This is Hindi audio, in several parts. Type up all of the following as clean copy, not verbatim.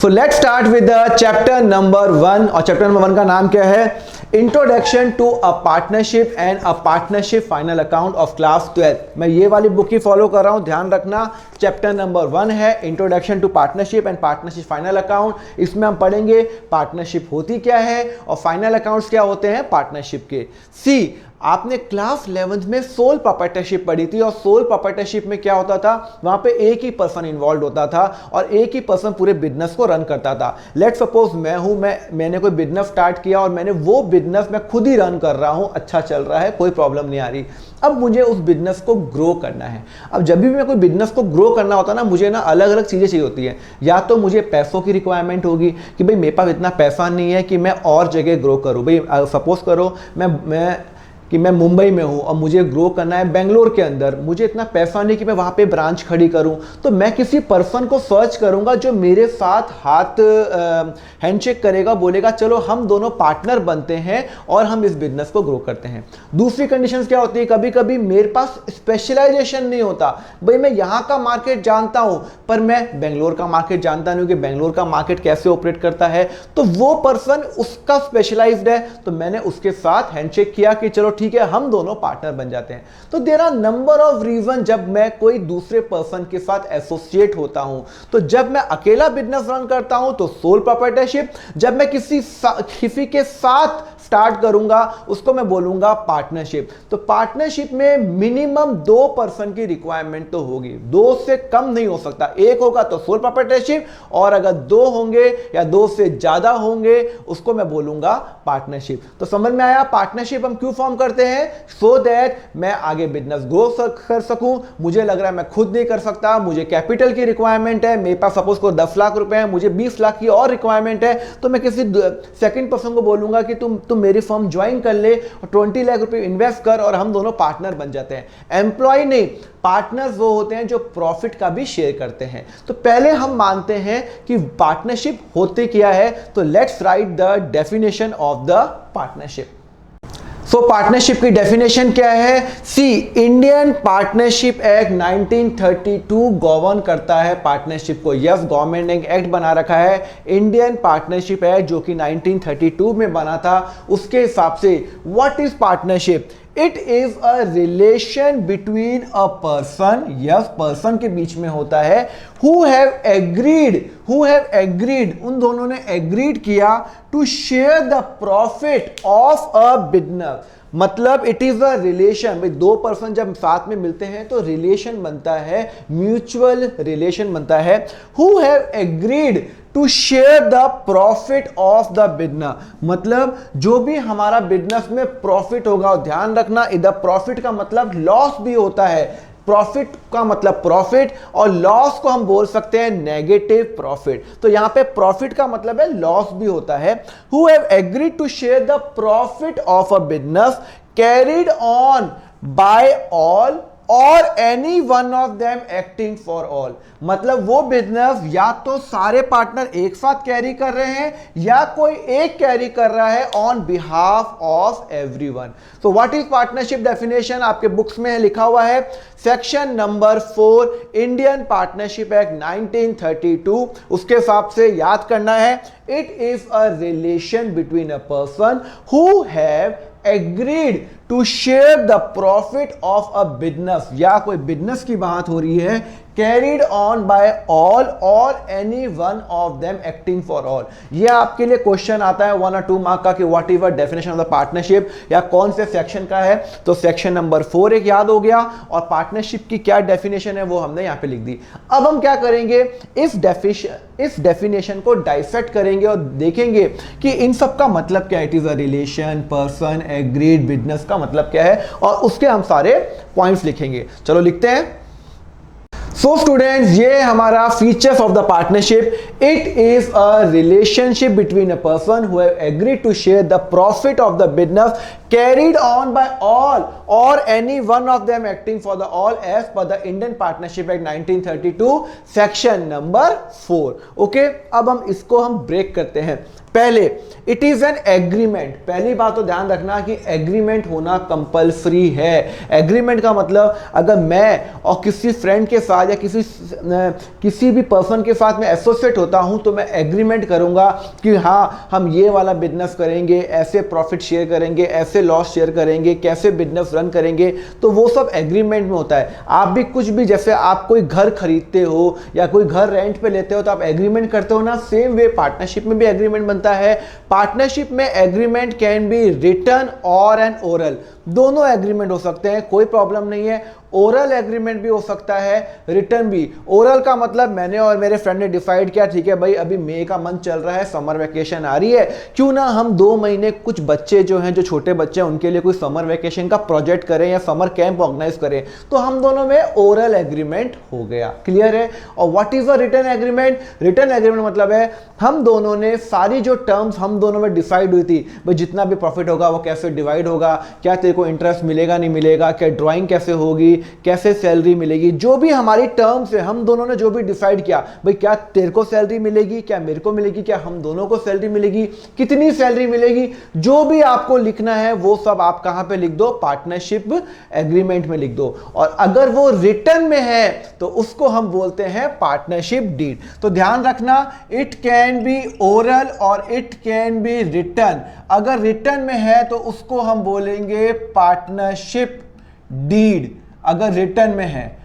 So let's start with the chapter number 1 और चैप्टर नंबर 1 का नाम क्या है? Introduction to a partnership and a partnership final account of class 12। मैं ये वाली बुक ही फॉलो कर रहा हूं, ध्यान रखना। चैप्टर नंबर 1 है introduction to partnership and partnership final account. इसमें हम पढ़ेंगे पार्टनरशिप होती क्या है और फाइनल अकाउंट्स क्या होते हैं पार्टनरशिप के। सी, आपने क्लास 11th में सोल प्रोप्राइटरशिप पढ़ी थी और सोल प्रोप्राइटरशिप में क्या होता था? वहां पे एक ही पर्सन इन्वॉल्व होता था और एक ही पर्सन पूरे बिजनेस को रन करता था। लेट्स सपोज मैंने कोई बिजनेस स्टार्ट किया और मैंने वो बिजनेस मैं खुद ही रन कर रहा हूं, अच्छा चल रहा है, कोई प्रॉब्लम नहीं आ रही। अब मुझे उस बिजनेस को ग्रो करना है। अब जब भी मैं कोई बिजनेस को ग्रो करना होता ना, मुझे ना अलग अलग चीज़ें चाहिए होती हैं। या तो मुझे पैसों की रिक्वायरमेंट होगी कि भाई मेरे पास इतना पैसा नहीं है कि मैं और जगह ग्रो करूँ। भाई सपोज करो मैं मुंबई में हूं और मुझे ग्रो करना है बेंगलोर के अंदर, मुझे इतना पैसा नहीं कि मैं वहां पे ब्रांच खड़ी करूं, तो मैं किसी पर्सन को सर्च करूंगा जो मेरे साथ हाथ हैंडशेक करेगा, बोलेगा चलो हम दोनों पार्टनर बनते हैं और हम इस बिजनेस को ग्रो करते हैं। दूसरी कंडीशंस क्या होती है? कभी कभी मेरे पास स्पेशलाइजेशन नहीं होता। भाई मैं यहाँ का मार्केट जानता हूं पर मैं बेंगलोर का मार्केट जानता नहीं हूं कि बेंगलोर का मार्केट कैसे ऑपरेट करता है, तो वो पर्सन उसका स्पेशलाइज्ड है, तो मैंने उसके साथ हैंडशेक किया कि चलो ठीक है हम दोनों पार्टनर बन जाते हैं। तो there are number of reason जब मैं कोई दूसरे पर्सन के साथ एसोसिएट होता हूं। तो जब मैं अकेला बिजनेस रन करता हूं तो सोल प्रोप्राइटरशिप, जब मैं किसी के साथ स्टार्ट करूंगा उसको मैं बोलूंगा पार्टनरशिप। तो पार्टनरशिप में मिनिमम 2 पर्सन की रिक्वायरमेंट तो होगी, 2 से कम नहीं हो सकता। एक होगा तो सोल प्रोप्राइटरशिप और अगर 2 होंगे या 2 से ज्यादा होंगे उसको मैं बोलूंगा पार्टनरशिप। तो समझ में आया पार्टनरशिप हम क्यों फॉर्म करते हैं? सो दैट मैं आगे बिजनेस ग्रो कर सकूं। मुझे लग रहा है मैं खुद नहीं कर सकता, मुझे कैपिटल की रिक्वायरमेंट है, मेरे पास सपोज को 10 लाख रुपए है, मुझे 20 लाख की और रिक्वायरमेंट है, तो मैं किसी सेकंड पर्सन को बोलूंगा कि तुम मेरी फर्म ज्वाइन कर ले और 20 लाख रुपए इन्वेस्ट कर और हम दोनों पार्टनर बन जाते हैं। एम्प्लॉय नहीं, पार्टनर्स वो होते हैं जो प्रॉफिट का भी शेयर करते हैं। तो पहले हम मानते हैं कि पार्टनरशिप होते क्या है, तो let's write the definition of the partnership. So partnership की डेफिनेशन क्या है? सी, इंडियन पार्टनरशिप एक्ट 1932 गवर्न करता है पार्टनरशिप को। यस, गवर्नमेंट ने एक एक्ट बना रखा है इंडियन पार्टनरशिप एक्ट जो कि 1932 में बना था। उसके हिसाब से what is partnership? It is a relation between a person, yes person के बीच में होता है, हु हैव एग्रीड, उन दोनों ने एग्रीड किया to share the profit of a business. मतलब इट इज अ रिलेशन, भाई 2 पर्सन जब साथ में मिलते हैं तो रिलेशन बनता है, म्यूचुअल रिलेशन बनता है। Who have agreed to share the profit of the business, मतलब जो भी हमारा बिजनेस में प्रॉफिट होगा, ध्यान रखना इधर प्रॉफिट का मतलब लॉस भी होता है। प्रॉफिट का मतलब प्रॉफिट और लॉस को हम बोल सकते हैं नेगेटिव प्रॉफिट। तो यहां पे प्रॉफिट का मतलब है लॉस भी होता है। Who have agreed to share the profit of a business carried on by all और any one of them acting for all, मतलब वो बिजनेस या तो सारे पार्टनर एक साथ कैरी कर रहे हैं या कोई एक कैरी कर रहा है on behalf of everyone. So what is partnership definition? आपके बुक्स में लिखा हुआ है section number 4 Indian partnership act 1932। उसके हिसाब से याद करना है, it is a relation between a person who have agreed to share the profit of a business, या कोई बिजनेस की बात हो रही है, कैरिड ऑन बाय ऑल और any one of them acting for all. ये आपके लिए क्वेश्चन आता है 1 और 2 मार्क का कि what is the definition of the partnership या कौन से सेक्शन का है। तो सेक्शन नंबर 4 एक याद हो गया और पार्टनरशिप की क्या डेफिनेशन है वो हमने यहां पे लिख दी। अब हम क्या करेंगे, इस डेफिनेशन को डाइसेक्ट करेंगे और देखेंगे कि इन सब का मतलब क्या है। It is a relation, person, agreed, business का मतलब क्या है और उसके हम सारे पॉइंट्स लिखेंगे। चलो लिखते हैं। सो स्टूडेंट्स, ये हमारा features of the partnership. It is a relationship between a person who have agreed to share the profit of the business carried on by all और any one of them acting for the all as per the Indian partnership act 1932 section number 4। Okay, अब हम इसको ब्रेक करते हैं। पहले इट इज एन एग्रीमेंट। पहली बात तो ध्यान रखना कि एग्रीमेंट होना कंपलसरी है। एग्रीमेंट का मतलब अगर मैं और किसी फ्रेंड के साथ या किसी भी पर्सन के साथ मैं एसोसिएट होता हूं तो मैं एग्रीमेंट करूंगा कि हाँ हम ये वाला बिजनेस करेंगे, ऐसे प्रॉफिट शेयर करेंगे, ऐसे लॉस शेयर करेंगे, कैसे बिजनेस रन करेंगे, तो वो सब एग्रीमेंट में होता है। आप भी कुछ भी, जैसे आप कोई घर खरीदते हो या कोई घर रेंट पे लेते हो तो आप एग्रीमेंट करते हो ना, सेम वे पार्टनरशिप में भी एग्रीमेंट बनता है। पार्टनरशिप में एग्रीमेंट कैन बी रिटन और एन ओरल, दोनों एग्रीमेंट हो सकते हैं, कोई प्रॉब्लम नहीं है। ओरल एग्रीमेंट भी हो सकता है, रिटर्न भी। ओरल का मतलब मैंने और मेरे फ्रेंड ने डिसाइड किया, ठीक है भाई अभी मई का मंथ चल रहा है, समर वेकेशन आ रही है, क्यों ना हम 2 महीने कुछ बच्चे जो हैं, जो छोटे बच्चे हैं, उनके लिए कोई समर वेकेशन का प्रोजेक्ट करें या समर कैंप ऑर्गेनाइज करें। तो हम दोनों में ओरल एग्रीमेंट हो गया, क्लियर है। और what is a return agreement? Return agreement मतलब है हम दोनों ने सारी जो टर्म्स हम दोनों में डिसाइड हुई थी, भाई जितना भी प्रॉफिट होगा वो कैसे डिवाइड होगा, क्या तेरे को इंटरेस्ट मिलेगा नहीं मिलेगा, क्या ड्राइंग कैसे होगी, कैसे सैलरी मिलेगी, जो भी हमारी टर्म्स है हम दोनों ने जो भी डिसाइड किया, भाई क्या तेरे को सैलरी मिलेगी, क्या मेरे को मिलेगी, क्या हम दोनों को सैलरी मिलेगी, कितनी सैलरी मिलेगी, जो भी आपको लिखना है वो सब आप कहां पे लिख दो? पार्टनरशिप एग्रीमेंट में लिख दो। और अगर वो रिटर्न में है तो उसको हम बोलते हैं पार्टनरशिप डीड। तो ध्यान रखना, it can be oral or it can be return. अगर रिटर्न में है तो उसको हम बोलेंगे पार्टनरशिप डीड, अगर रिटर्न में है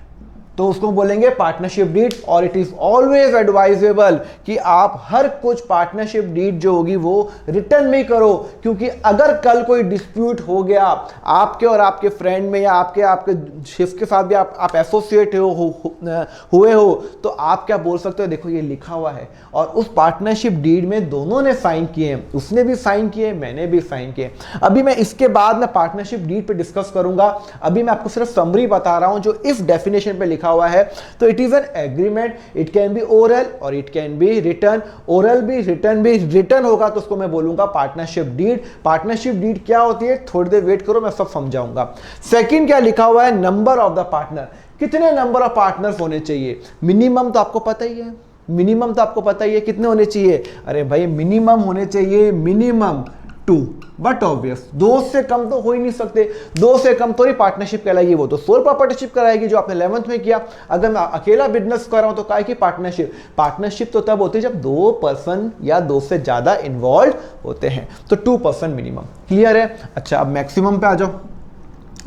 तो उसको बोलेंगे पार्टनरशिप डीड। और इट इज ऑलवेज एडवाइजेबल कि आप हर कुछ पार्टनरशिप डीड जो होगी वो रिटर्न में ही करो, क्योंकि अगर कल कोई डिस्प्यूट हो गया आपके और आपके फ्रेंड में या आपके शिफ्ट के साथ भी आप एसोसिएट हुए हो तो आप क्या बोल सकते हो, देखो ये लिखा हुआ है और उस पार्टनरशिप डीड में दोनों ने साइन किए हैं, उसने भी साइन किए, मैंने भी साइन किए। अभी मैं इसके बाद में पार्टनरशिप डीड पे डिस्कस करूंगा, अभी मैं आपको सिर्फ समरी बता रहा हूं जो इफ डेफिनेशन पे लिखा हुआ है। तो it is an agreement, it can be oral or it can be written. Oral भी रिटर्न होगा तो उसको मैं बोलूंगा पार्टनरशिप डीड। पार्टनरशिप डीड क्या होती है, थोड़ी देर वेट करो मैं सब समझाऊंगा। सेकंड क्या लिखा हुआ है, नंबर ऑफ द पार्टनर, कितने नंबर ऑफ पार्टनर्स होने चाहिए। मिनिमम तो आपको पता ही है, मिनिमम तो आपको पता ही है कितने होने चाहिए। अरे भाई मिनिमम होने चाहिए, मिनिमम 2, बट ऑब्वियस 2 से कम तो हो ही नहीं सकते। 2 से कम थोड़ी पार्टनरशिप कहलाएगी, वो तो सोल पार्टनरशिप कराएगी जो आपने 11th में किया। अगर मैं अकेला बिजनेस कर रहा हूं तो काय की पार्टनरशिप? पार्टनरशिप तो तब होती है जब 2 पर्सन या 2 से ज्यादा इन्वॉल्व होते हैं, तो 2 पर्सन मिनिमम, क्लियर है। अच्छा अब मैक्सिमम पे आ जाओ,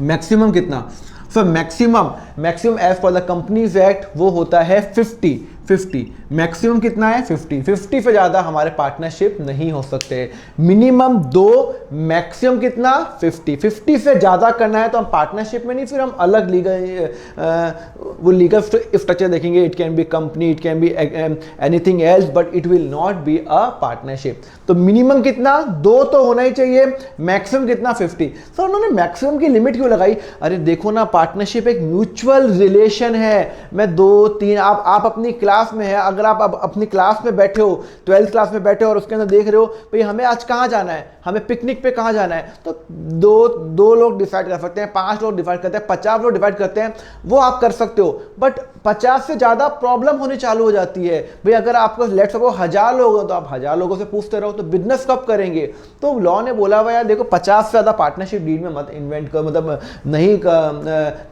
मैक्सिमम कितना? So maximum as per the companies act वो होता है 50। मैक्सिमम कितना है? 50 से ज्यादा हमारे पार्टनरशिप नहीं हो सकते। मिनिमम 2, मैक्सिमम कितना? 50 से ज्यादा करना है तो हम पार्टनरशिप में नहीं, फिर हम अलग लीगल स्ट्रक्चर देखेंगे। It can B company, it can be anything else, but it will not be a partnership. तो मिनिमम कितना? 2 तो होना ही चाहिए, मैक्सिमम कितना? 50। सर उन्होंने मैक्सिमम की लिमिट क्यों लगाई? अरे देखो ना, पार्टनरशिप एक म्यूचुअल रिलेशन है। मैं 2, 3, आप अपनी क्लास में है, अगर आप अब अपनी क्लास में बैठे हो, 12th क्लास में बैठे हो और उसके अंदर देख रहे हो भाई हमें आज कहां जाना है, हमें पिकनिक पे कहां जाना है, तो दो लोग डिसाइड कर सकते हैं, 5 लोग डिसाइड करते हैं, 50 लोग डिसाइड करते हैं, वो आप कर सकते हो। बट 50 से ज्यादा प्रॉब्लम होनी चालू हो जाती है। भाई अगर आपको लेट्स सपोज 1000 लोग हो तो आप 1000 लोगों से पूछते रहो तो बिजनेस कब करेंगे? तो लॉ ने बोला हुआ यार देखो 50 से ज्यादा पार्टनरशिप डील में मत इन्वेंट करो, मतलब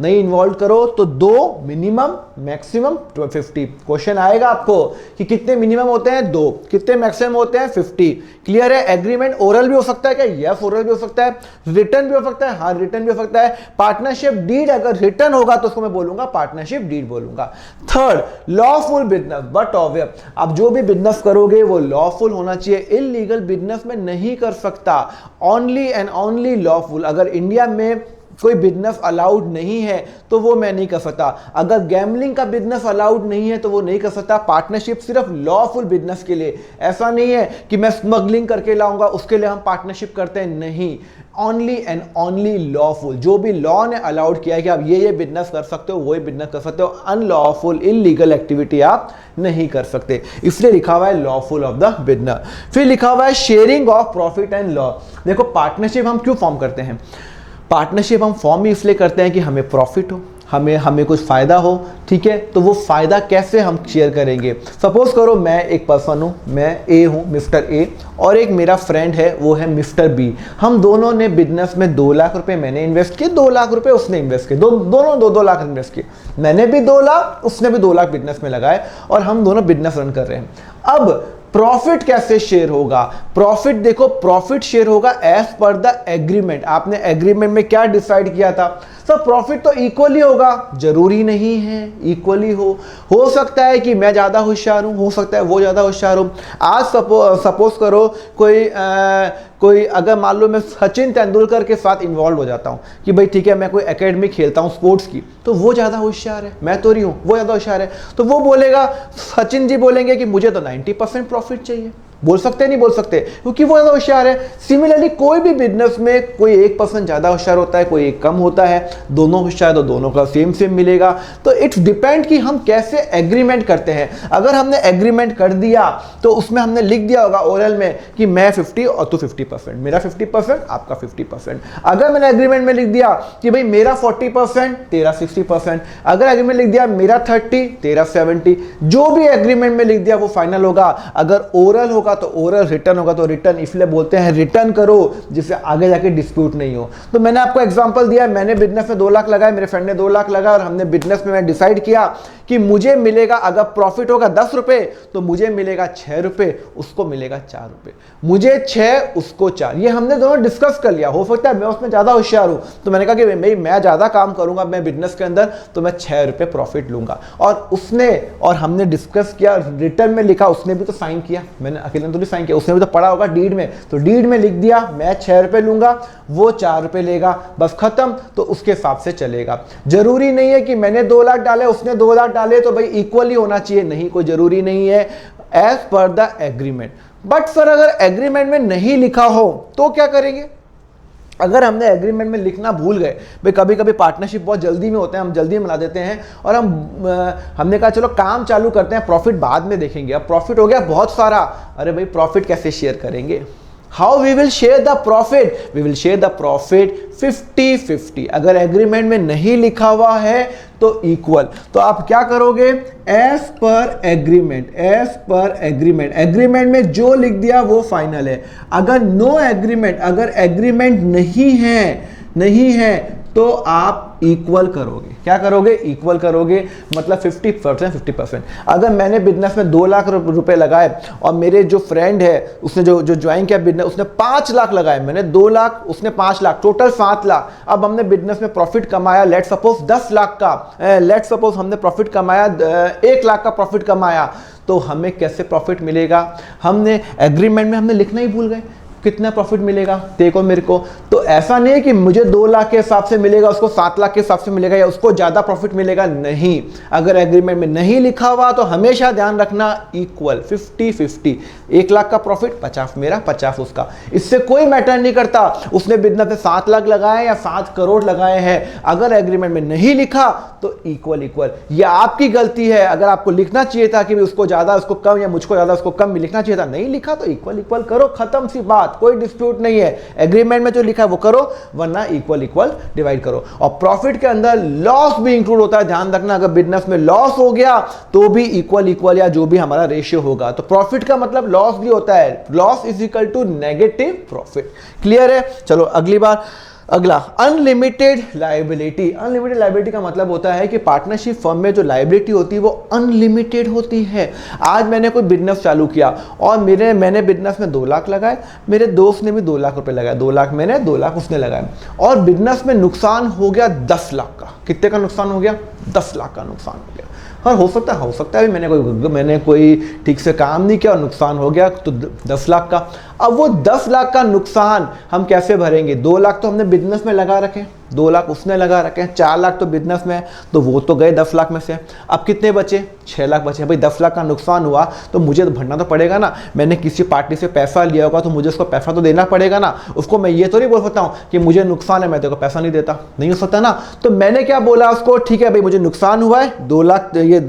नहीं इन्वॉल्व करो। तो 2 मिनिमम, मैक्सिमम 50। क्वेश्चन आएगा आपको कि कितने मिनिमम होते हैं? 2। कितने मैक्सिमम होते हैं? 50। क्लियर है। एग्रीमेंट ओरल भी हो सकता है क्या? यस ओरल भी हो सकता है। रिटर्न भी हो सकता है, हाँ रिटर्न भी हो सकता है। पार्टनरशिप डीड अगर रिटर्न होगा तो उसको मैं बोलूंगा पार्टनरशिप डीड बोलूंगा। Third, lawful business, but obvious आप जो भी बिजनेस करोगे वो लॉफुल होना चाहिए। इलीगल बिजनेस में नहीं कर सकता, ओनली एंड ओनली लॉफुल। अगर इंडिया में कोई बिजनेस अलाउड नहीं है तो वो मैं नहीं कर सकता। अगर गैम्बलिंग का बिजनेस अलाउड नहीं है तो वो नहीं कर सकता। पार्टनरशिप सिर्फ लॉफुल बिजनेस के लिए, ऐसा नहीं है कि मैं स्मगलिंग करके लाऊंगा उसके लिए हम पार्टनरशिप करते हैं, नहीं। ओनली एंड ओनली लॉफुल, जो भी लॉ ने अलाउड किया है कि आप ये बिजनेस कर सकते हो वही बिजनेस कर सकते हो। अनलॉफुल इलीगल एक्टिविटी आप नहीं कर सकते, इसलिए लिखा हुआ है लॉफुल ऑफ द बिजनेस। फिर लिखा हुआ है sharing of profit and loss. देखो पार्टनरशिप हम क्यों फॉर्म करते हैं? पार्टनरशिप हम फॉर्म ही इसलिए करते हैं कि हमें प्रॉफिट हो, हमें कुछ फ़ायदा हो, ठीक है, तो वो फ़ायदा कैसे हम शेयर करेंगे। सपोज़ करो मैं एक पर्सन हूँ, मैं ए हूँ, मिस्टर ए, और एक मेरा फ्रेंड है वो है मिस्टर बी। हम दोनों ने बिजनेस में 2 लाख रुपए मैंने इन्वेस्ट किए, 2 लाख रुपए उसने इन्वेस्ट किए, दोनों 2-2 लाख इन्वेस्ट किए। मैंने भी 2 लाख, उसने भी 2 लाख बिजनेस में लगाए और हम दोनों बिजनेस रन कर रहे हैं। अब प्रॉफिट कैसे शेयर होगा? प्रॉफिट देखो, प्रॉफिट शेयर होगा एज पर द एग्रीमेंट। आपने एग्रीमेंट में क्या डिसाइड किया था? सर प्रॉफिट तो इक्वली होगा, जरूरी नहीं है इक्वली हो सकता है कि मैं ज़्यादा होशियार हूँ, हो सकता है वो ज़्यादा होशियार हूँ। आज सपोज करो कोई अगर मान लो मैं सचिन तेंदुलकर के साथ इन्वॉल्व हो जाता हूँ कि भाई ठीक है मैं कोई एकेडमी खेलता हूँ स्पोर्ट्स की, तो वो ज़्यादा होशियार है, मैं तो रही हूँ, वो ज़्यादा होशियार है, तो वो बोलेगा, सचिन जी बोलेंगे कि मुझे तो 90% प्रॉफिट चाहिए। बोल सकते नहीं बोल सकते, क्योंकि वो ज़्यादा होशियार है। सिमिलरली कोई भी बिजनेस में कोई 1% ज़्यादा होशियार होता है, कोई एक कम होता है, दोनों होशियार तो दोनों का सेम मिलेगा। तो इट्स डिपेंड कि हम कैसे एग्रीमेंट करते हैं। अगर हमने एग्रीमेंट कर दिया तो उसमें हमने लिख दिया होगा ओरल में कि मैं 50 और तू 50%, मेरा 50% आपका 50%। अगर मैंने एग्रीमेंट में लिख दिया कि भाई मेरा 40% तेरा 60%, अगर एग्रीमेंट लिख दिया मेरा 30 तेरा 70, जो भी एग्रीमेंट में लिख दिया वो फाइनल होगा। अगर ओरल होगा तो ओरल, रिटर्न होगा तो रिटर्न, इसलिए बोलते हैं रिटर्न करो जिससे आगे जाके डिस्प्यूट नहीं हो। तो मैंने आपको एग्जांपल दिया, मैंने बिजनेस में 2 लाख लगाए, मेरे फ्रेंड ने 2 लाख लगाया और हमने बिजनेस में डिसाइड किया कि मुझे मिलेगा, अगर प्रॉफिट होगा 10 रुपए तो मुझे मिलेगा 6 रुपए, उसको मिलेगा 4 रुपए, मुझे 6 उसको 4। ये हमने दोनों डिस्कस कर लिया। हो सकता है मैं उसमें ज्यादा होशियार हूं तो मैंने कहा कि भाई मैं ज्यादा काम करूंगा मैं बिजनेस के अंदर तो मैं 6 रुपए प्रॉफिट लूंगा, और उसने और हमने डिस्कस किया, रिटर्न में लिखा, उसने भी तो साइन किया, मैंने अकेले तो नहीं साइन किया, उसने भी तो पढ़ा होगा डीड में, तो डीड में लिख दिया मैं 6 रुपए लूंगा, वो 4 रुपए लेगा, बस खत्म। तो उसके हिसाब से चलेगा। जरूरी नहीं है कि मैंने 2 लाख डाले उसने 2 लाख डाले तो भाई इक्वली होना चाहिए, नहीं, कोई जरूरी नहीं है, as per the agreement. But sir अगर एग्रीमेंट में नहीं लिखा हो तो क्या करेंगे? अगर हमने एग्रीमेंट में लिखना भूल गए, भाई कभी कभी पार्टनरशिप बहुत जल्दी में होते हैं, हम जल्दी मिला देते हैं और हमने कहा चलो काम चालू करते हैं, प्रॉफिट बाद में देखेंगे। अब प्रॉफिट हो गया बहुत सारा, अरे भाई प्रॉफिट कैसे शेयर करेंगे? How we will share the profit? We will share the profit 50-50। अगर एग्रीमेंट में नहीं लिखा हुआ है तो इक्वल, तो आप क्या करोगे? As per agreement, as per agreement, agreement में जो लिख दिया वो फाइनल है। अगर नो एग्रीमेंट, अगर एग्रीमेंट नहीं है तो आप इक्वल करोगे। क्या करोगे? इक्वल करोगे, मतलब 50%, 50%। अगर मैंने बिजनेस में 2 लाख रुपए लगाए और मेरे जो फ्रेंड है उसने जो ज्वाइन किया बिजनेस, उसने 5 लाख लगाए, मैंने 2 लाख, उसने 5 लाख, टोटल 7 लाख। अब हमने बिजनेस में प्रॉफिट कमाया, लेट सपोज 10 लाख का, लेट सपोज हमने प्रॉफिट कमाया 1 लाख का प्रॉफिट कमाया, तो हमें कैसे प्रॉफिट मिलेगा? हमने एग्रीमेंट में हमने लिखना ही भूल गए कितना प्रॉफिट मिलेगा देखो मेरे को। तो ऐसा नहीं है कि मुझे 2 लाख के हिसाब से मिलेगा, उसको 7 लाख के हिसाब से मिलेगा या उसको ज्यादा प्रॉफिट मिलेगा, नहीं। अगर एग्रीमेंट में नहीं लिखा हुआ तो हमेशा ध्यान रखना इक्वल, 50-50। 1 लाख का प्रॉफिट 50 मेरा 50 उसका, इससे कोई मैटर नहीं करता उसने बिजनेस में 7 लाख लगाए या 7 करोड़ लगाए हैं। अगर एग्रीमेंट में नहीं लिखा तो इक्वल इक्वल। ये आपकी गलती है, अगर आपको लिखना चाहिए था कि उसको ज्यादा उसको कम या मुझको ज्यादा उसको कम लिखना चाहिए था, नहीं लिखा तो इक्वल इक्वल करो, खत्म सी बात, कोई डिस्प्यूट नहीं है। एग्रीमेंट में जो लिखा है वो करो, वरना इक्वल इक्वल डिवाइड करो। और प्रॉफिट के अंदर लॉस भी इंक्लूड होता है, ध्यान रखना। अगर बिजनेस में लॉस हो गया तो भी इक्वल इक्वल या जो भी हमारा रेशियो होगा। तो प्रॉफिट का मतलब लॉस भी होता है, loss is equal to negative profit. Clear है? चलो अगला अनलिमिटेड लायबिलिटी। अनलिमिटेड लायबिलिटी का मतलब होता है कि पार्टनरशिप फर्म में जो लायबिलिटी होती है वो अनलिमिटेड होती है। आज मैंने कोई बिजनेस चालू किया और मैंने बिजनेस में 2 लाख लगाए, मेरे दोस्त ने भी 2 लाख रुपए लगाए, 2 लाख मैंने 2 लाख उसने लगाए, और बिजनेस में नुकसान हो गया 10 लाख का। कितने का नुकसान हो गया? 10 लाख का नुकसान हो गया। और हो सकता है मैंने कोई ठीक से काम नहीं किया और नुकसान हो गया तो 10 लाख का। अब वो 10 लाख का नुकसान हम कैसे भरेंगे? 2 लाख तो हमने बिजनेस में लगा रखे, 2 लाख उसने लगा रखे हैं, 4 लाख तो बिजनेस में है, तो वो तो गए 10 लाख में से। अब कितने बचे? 6 लाख बचे। भाई 10 लाख का नुकसान हुआ तो मुझे तो भरना तो पड़ेगा ना। मैंने किसी पार्टी से पैसा लिया होगा तो मुझे उसको पैसा तो देना पड़ेगा ना। उसको मैं ये तो नहीं बोल सकता हूँ कि मुझे नुकसान है मैं तेरे को पैसा नहीं देता, नहीं हो सकता ना। तो मैंने क्या बोला उसको, ठीक है भाई मुझे नुकसान हुआ है 2 लाख, ये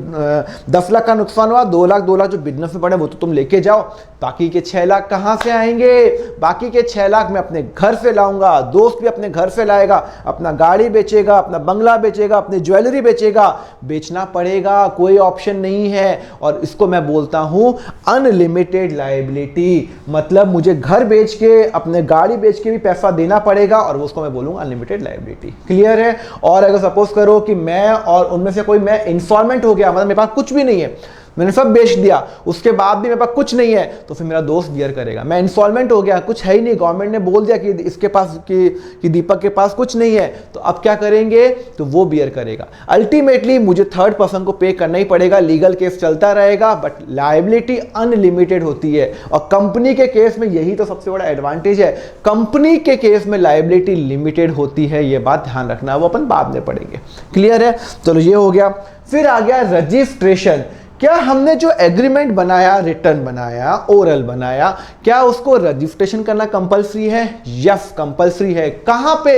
10 लाख का नुकसान हुआ, 2 लाख जो बिजनेस में पड़े वो तो तुम लेके जाओ, बाकी के 6 लाख कहाँ से आएंगे? बाकी के 6 लाख मैं अपने घर से लाऊंगा, दोस्त भी अपने घर से लाएगा, अपना गाड़ी बेचेगा, अपना बंगला बेचेगा, अपनी ज्वेलरी बेचेगा, बेचना पड़ेगा, कोई ऑप्शन नहीं है। और इसको मैं बोलता हूं अनलिमिटेड लायबिलिटी, मतलब मुझे घर बेच के, अपने गाड़ी बेच के भी पैसा देना पड़ेगा, और उसको मैं बोलूंगा अनलिमिटेड लायबिलिटी। क्लियर है? और अगर सपोज करो कि मैं और उनमें से कोई, मैं इंस्टॉलमेंट हो गया, मतलब मेरे पास कुछ भी नहीं है, मैंने सब बेच दिया, उसके बाद भी मेरे पास कुछ नहीं है, तो फिर मेरा दोस्त बियर करेगा। मैं इंस्टॉलमेंट हो गया, कुछ है ही नहीं, गवर्नमेंट ने बोल दिया कि इसके पास कि दीपक के पास कुछ नहीं है, तो अब क्या करेंगे? तो वो बियर करेगा। अल्टीमेटली मुझे थर्ड पर्सन को पे करना ही पड़ेगा, लीगल केस चलता रहेगा, बट लायबिलिटी अनलिमिटेड होती है। और कंपनी के केस में यही तो सबसे बड़ा एडवांटेज है, कंपनी के केस में लायबिलिटी लिमिटेड होती है, ये बात ध्यान रखना, वो अपन बाद में पढ़ेंगे। क्लियर है? चलो ये हो गया। फिर आ गया रजिस्ट्रेशन। क्या हमने जो एग्रीमेंट बनाया, रिटर्न बनाया, ओरल बनाया, क्या उसको रजिस्ट्रेशन करना कंपलसरी है? यस, कंपलसरी है। कहां पे?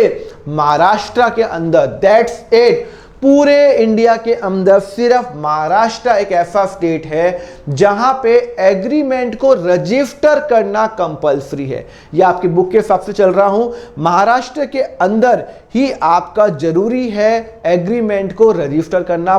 महाराष्ट्र के अंदर। That's it. पूरे इंडिया के अंदर सिर्फ महाराष्ट्र एक ऐसा स्टेट है जहां पे एग्रीमेंट को रजिस्टर करना कंपलसरी है। यह आपकी बुक के हिसाब से चल रहा हूं, महाराष्ट्र के अंदर ही आपका जरूरी है एग्रीमेंट को रजिस्टर करना,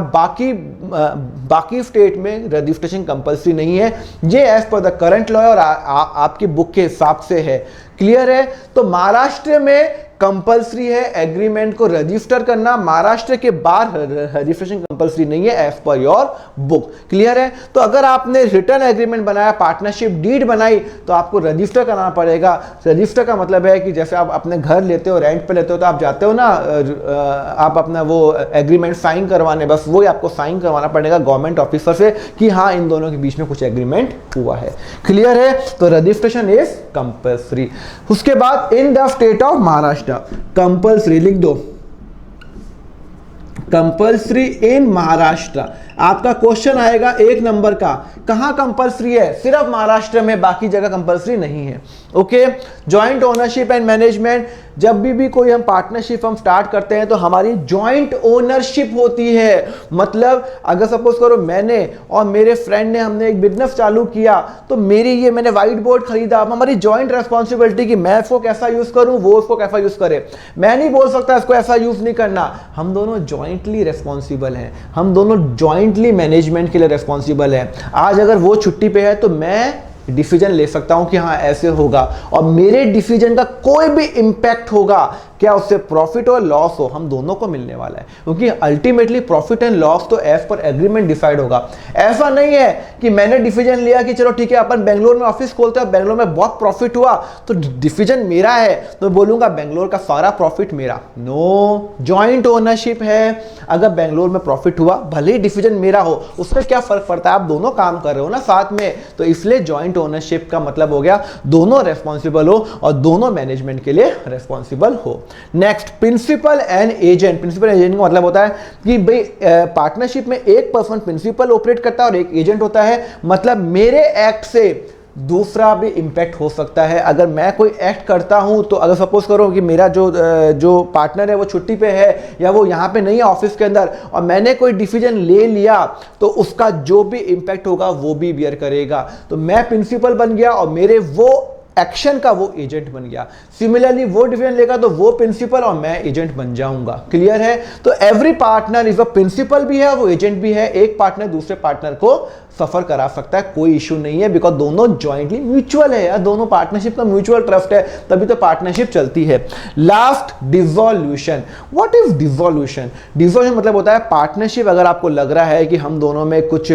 बाकी स्टेट में रजिस्ट्रेशन कंपलसरी नहीं है। ये as per the current law और आपकी बुक के हिसाब से है। क्लियर है? तो महाराष्ट्र में कंपलसरी है एग्रीमेंट को रजिस्टर करना, महाराष्ट्र के बाहर रजिस्ट्रेशन कंपलसरी नहीं है as per your book. Clear है? तो अगर आपने रिटर्न एग्रीमेंट बनाया, पार्टनरशिप डीड बनाई, तो आपको रजिस्टर करना पड़ेगा। रजिस्टर का मतलब है कि जैसे आप अपने घर लेते हो, रेंट पे लेते हो, तो आप जाते हो ना, आप अपना वो एग्रीमेंट साइन करवाने, बस वही आपको साइन करवाना पड़ेगा गवर्नमेंट ऑफिसर से कि हाँ इन दोनों के बीच में कुछ एग्रीमेंट हुआ है। क्लियर है? तो रजिस्ट्रेशन इज कंपलसरी। उसके बाद in the state of Maharashtra, compulsory लिख दो, कंपलसरी इन महाराष्ट्र। आपका क्वेश्चन आएगा 1 नंबर का, कहां कंपलसरी है? सिर्फ महाराष्ट्र में, बाकी जगह कंपलसरी नहीं है। Okay. Joint ownership and management, जब भी कोई हम पार्टनरशिप हम स्टार्ट करते हैं तो हमारी जॉइंट ओनरशिप होती है। मतलब अगर सपोज करो मैंने और मेरे फ्रेंड ने, हमने एक बिजनेस चालू किया, तो मैंने व्हाइट बोर्ड खरीदा, अब हमारी जॉइंट रेस्पॉन्सिबिलिटी कि मैं इसको कैसा यूज करूं, वो इसको कैसा यूज करे। मैं नहीं बोल सकता इसको ऐसा यूज नहीं करना, हम दोनों जॉइंटली रेस्पॉन्सिबल हैं, हम दोनों जॉइंटली मैनेजमेंट के लिए रेस्पॉन्सिबल हैं। आज अगर वो छुट्टी पे है तो मैं डिसीजन ले सकता हूं कि हाँ ऐसे होगा, और मेरे डिसीजन का कोई भी इंपैक्ट होगा, क्या उससे प्रॉफिट हो लॉस हो, हम दोनों को मिलने वाला है, क्योंकि अल्टीमेटली प्रॉफिट एंड लॉस तो एज पर एग्रीमेंट डिसाइड होगा। ऐसा नहीं है कि मैंने डिसीजन लिया कि चलो ठीक है अपन बेंगलोर में ऑफिस खोलते हैं, बेंगलोर में बहुत प्रॉफिट हुआ तो डिसीजन मेरा है, तो बोलूंगा बेंगलोर का सारा प्रॉफिट मेरा। नो, जॉइंट ओनरशिप है। अगर बेंगलोर में प्रॉफिट हुआ, भले ही डिसीजन मेरा हो, उससे क्या फर्क पड़ता है, आप दोनों काम कर रहे हो ना साथ में। तो इसलिए जॉइंट ओनरशिप का मतलब हो गया दोनों रेस्पॉन्सिबल हो और दोनों मैनेजमेंट के लिए रेस्पॉन्सिबल हो। Next, principal and agent. Principal agent का मतलब होता है कि भाई पार्टनरशिप में एक पर्सन प्रिंसिपल ऑपरेट करता है और एक एजेंट होता है। मतलब मेरे एक्ट से दूसरा भी इंपैक्ट हो सकता है। अगर मैं कोई एक्ट करता हूं, तो अगर सपोज करो कि मेरा जो पार्टनर है वो छुट्टी पे है या वो यहां पे नहीं है ऑफिस के अंदर, और मैंने कोई डिसीजन ले लिया, तो उसका जो भी इंपैक्ट होगा वो भी बियर करेगा। तो मैं प्रिंसिपल बन गया और मेरे वो एक्शन का वो एजेंट बन गया। सिमिलरली वो डिसीजन लेगा तो वो प्रिंसिपल और मैं एजेंट बन जाऊंगा। क्लियर है? तो every partner is a principal भी है, वो एजेंट भी है। एक पार्टनर दूसरे पार्टनर को सफर करा सकता है, कोई इशू नहीं है, बिकॉज दोनों जॉइंटली म्यूचुअल है यार, दोनों पार्टनरशिप का म्यूचुअल ट्रस्ट है, तभी तो पार्टनरशिप चलती है। Last, dissolution. What is dissolution? Dissolution मतलब होता है पार्टनरशिप अगर आपको लग रहा है कि हम दोनों में कुछ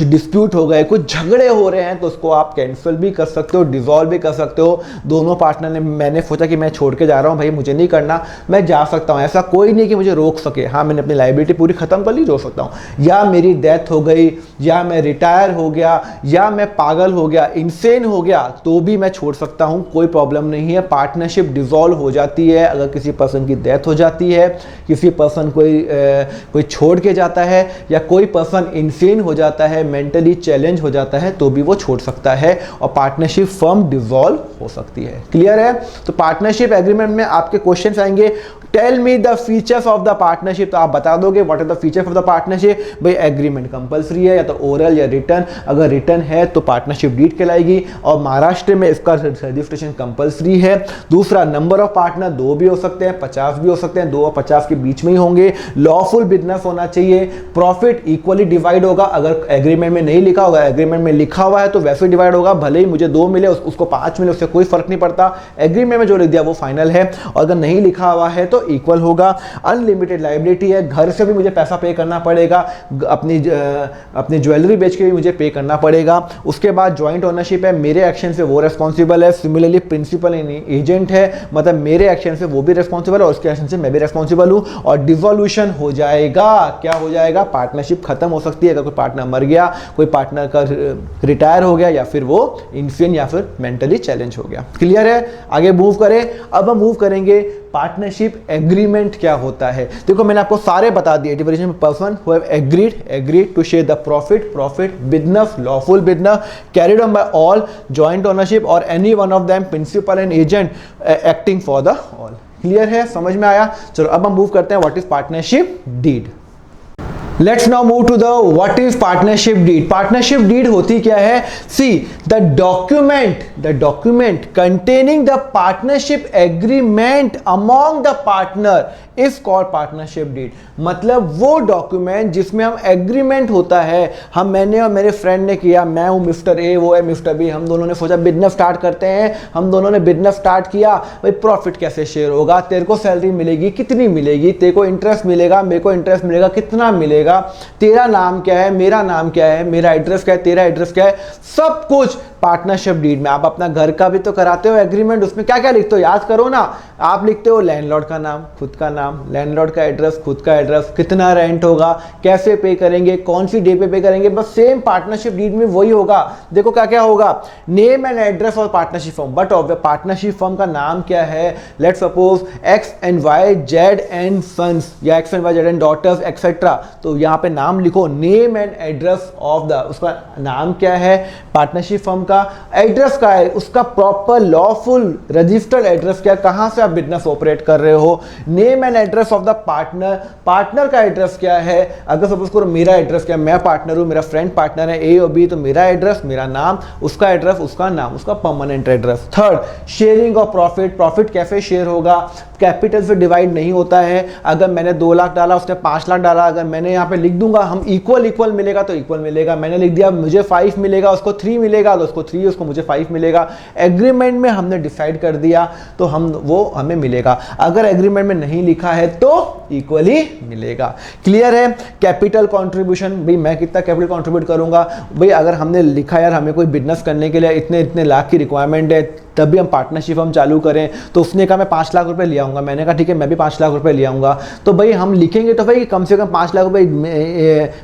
डिस्प्यूट हो गए, कुछ झगड़े हो रहे हैं, तो उसको आप कैंसिल भी कर सकते हो, डिसॉल्व भी कर सकते हो। दोनों पार्टनर ने, मैंने सोचा कि मैं छोड़ के जा रहा हूं भाई, मुझे नहीं करना, मैं जा सकता हूं, ऐसा कोई नहीं कि मुझे रोक सके। हाँ, मैंने अपनी लायबिलिटी पूरी खत्म कर ली, रोक सकता हूं। या मेरी डेथ हो गई, या मैं रिटायर हो गया, या मैं पागल हो गया, इनसेन हो गया, तो भी मैं छोड़ सकता हूं, कोई प्रॉब्लम नहीं है। पार्टनरशिप डिसॉल्व हो जाती है अगर किसी पर्सन की डेथ हो जाती है, किसी पर्सन कोई छोड़ के जाता है, या कोई पर्सन इनसेन हो जाता है, मेंटली चैलेंज हो जाता है, तो भी वो छोड़ सकता है और पार्टनरशिप फर्म डिसॉल्व हो सकती है। क्लियर है? तो पार्टनरशिप एग्रीमेंट में आपके क्वेश्चंस आएंगे, tell me the features of the partnership, तो आप बता दोगे what are the features of the partnership. भाई एग्रीमेंट कंपलसरी है या तो ओरल या रिटर्न, अगर रिटर्न है तो पार्टनरशिप डीड कहलाएगी, और महाराष्ट्र में इसका रजिस्ट्रेशन कंपलसरी है। दूसरा, नंबर ऑफ पार्टनर 2 भी हो सकते हैं, 50 भी हो सकते हैं, 2 और 50 के बीच में ही होंगे। लॉफुल बिजनेस होना चाहिए, प्रॉफिट इक्वली डिवाइड होगा, अगर एग्रीमेंट में नहीं लिखा होगा, एग्रीमेंट में लिखा हुआ है तो वैसे डिवाइड होगा, भले ही मुझे 2 मिले उसको 5 मिले, उससे कोई फर्क नहीं पड़ता, एग्रीमेंट में जो लिख दिया वो फाइनल है। और अगर नहीं लिखा हुआ है तो इक्वल होगा। अनलिमिटेड लायबिलिटी है, घर से भी मुझे पैसा पे करना पड़ेगा, अपनी ज्वेलरी बेच के भी मुझे पे करना पड़ेगा। उसके बाद ज्वाइंट ओनरशिप है, मेरे एक्शन से वो रेस्पॉन्सिबल है। सिमिलरली प्रिंसिपल एजेंट है, मतलब मेरे एक्शन से वो भी रेस्पॉन्सिबल है और उसके एक्शन से मैं भी रेस्पॉन्सिबल हूं। और डिसोल्यूशन हो जाएगा, क्या हो जाएगा? पार्टनरशिप खत्म हो सकती है अगर कोई पार्टनर मर गया, कोई पार्टनर का रिटायर हो गया, या फिर वो इन्फियन या फिर मेंटली चैलेंज हो गया। क्लियर है? आगे मूव करें। अब हम मूव करेंगे पार्टनरशिप एग्रीमेंट क्या होता है। देखो मैंने आपको सारे बता दिए, division person who have agreed to share the profit business, lawful business carried on by all, joint ownership or any one of them principal and agent acting for the all. Clear है? समझ में आया? चलो अब हम मूव करते हैं what is partnership deed. Let's now move to the what is partnership deed. Partnership deed होती क्या है? See, the document containing the partnership agreement among the partner is called partnership deed. मतलब वो डॉक्यूमेंट जिसमें हम एग्रीमेंट होता है, मैंने और मेरे फ्रेंड ने किया, मैं हूँ मिस्टर ए, वो है मिस्टर बी, हम दोनों ने सोचा बिजनेस स्टार्ट करते हैं, हम दोनों ने बिजनेस स्टार्ट किया, भाई प्रॉफिट कैसे शेयर होगा, तेरे को सैलरी मिलेगी कितनी मिलेगी, तेरे को इंटरेस्ट मिलेगा, मेरे को इंटरेस्ट मिलेगा कितना मिलेगा, तेरा नाम क्या है, मेरा नाम क्या है, मेरा एड्रेस क्या है, तेरा एड्रेस क्या है, सब कुछ पार्टनरशिप डीड में। आप अपना घर का भी तो कराते हो एग्रीमेंट, उसमें क्या क्या लिखते हो याद करो ना। आप लिखते हो लैंडलॉर्ड का नाम, खुद का नाम, लैंडलॉर्ड का एड्रेस, खुद का एड्रेस, कितना रेंट होगा, कैसे पे करेंगे, कौन सी डे पे करेंगे, बस सेम पार्टनरशिप डीड में वही होगा। देखो क्या क्या होगा, नेम एंड एड्रेस और partnership firm, but of partnership firm का नाम क्या है, let suppose X and Y Z and sons, या X and Y Z and daughters etcetera, तो यहाँ पे नाम लिखो, name and address of the, उसका नाम क्या है पार्टनरशिप फर्म का, एड्रेस का है, उसका प्रॉपर लॉफुल रजिस्टर्ड एड्रेस क्या है, कहां से आप बिजनेस ऑपरेट कर रहे हो, name and address of the partner का एड्रेस क्या है, अगर सपोज करो मेरा एड्रेस क्या है, मैं पार्टनर हूं, मेरा फ्रेंड पार्टनर है ए और बी, तो मेरा एड्रेस, मेरा नाम, उसका एड्रेस, उसका नाम, उसका permanent address. Third, sharing of profit कैसे शेयर होगा, कैपिटल से डिवाइड नहीं होता है, अगर मैंने 2 लाख डाला उसने 5 लाख डाला, अगर मैंने यहाँ पे लिख दूंगा हम इक्वल मिलेगा तो इक्वल मिलेगा, मैंने लिख दिया मुझे 5 मिलेगा उसको 3 मिलेगा, तो उसको 3 उसको मुझे 5 मिलेगा, एग्रीमेंट में हमने डिसाइड कर दिया तो वो हमें मिलेगा, अगर एग्रीमेंट में नहीं लिखा है तो इक्वली मिलेगा। क्लियर है? कैपिटल कंट्रीब्यूशन, भाई मैं कितना कैपिटल कंट्रीब्यूट करूंगा, भाई अगर हमने लिखा यार हमें कोई बिजनेस करने के लिए इतने लाख की रिक्वायरमेंट है तभी हम पार्टनरशिप हम चालू करें, तो उसने कहा मैं 5 लाख रुपए ले आऊंगा, मैंने कहा ठीक है मैं भी 5 लाख रुपए ले आऊंगा, तो भाई हम लिखेंगे तो भाई कम से कम 5 लाख रुपए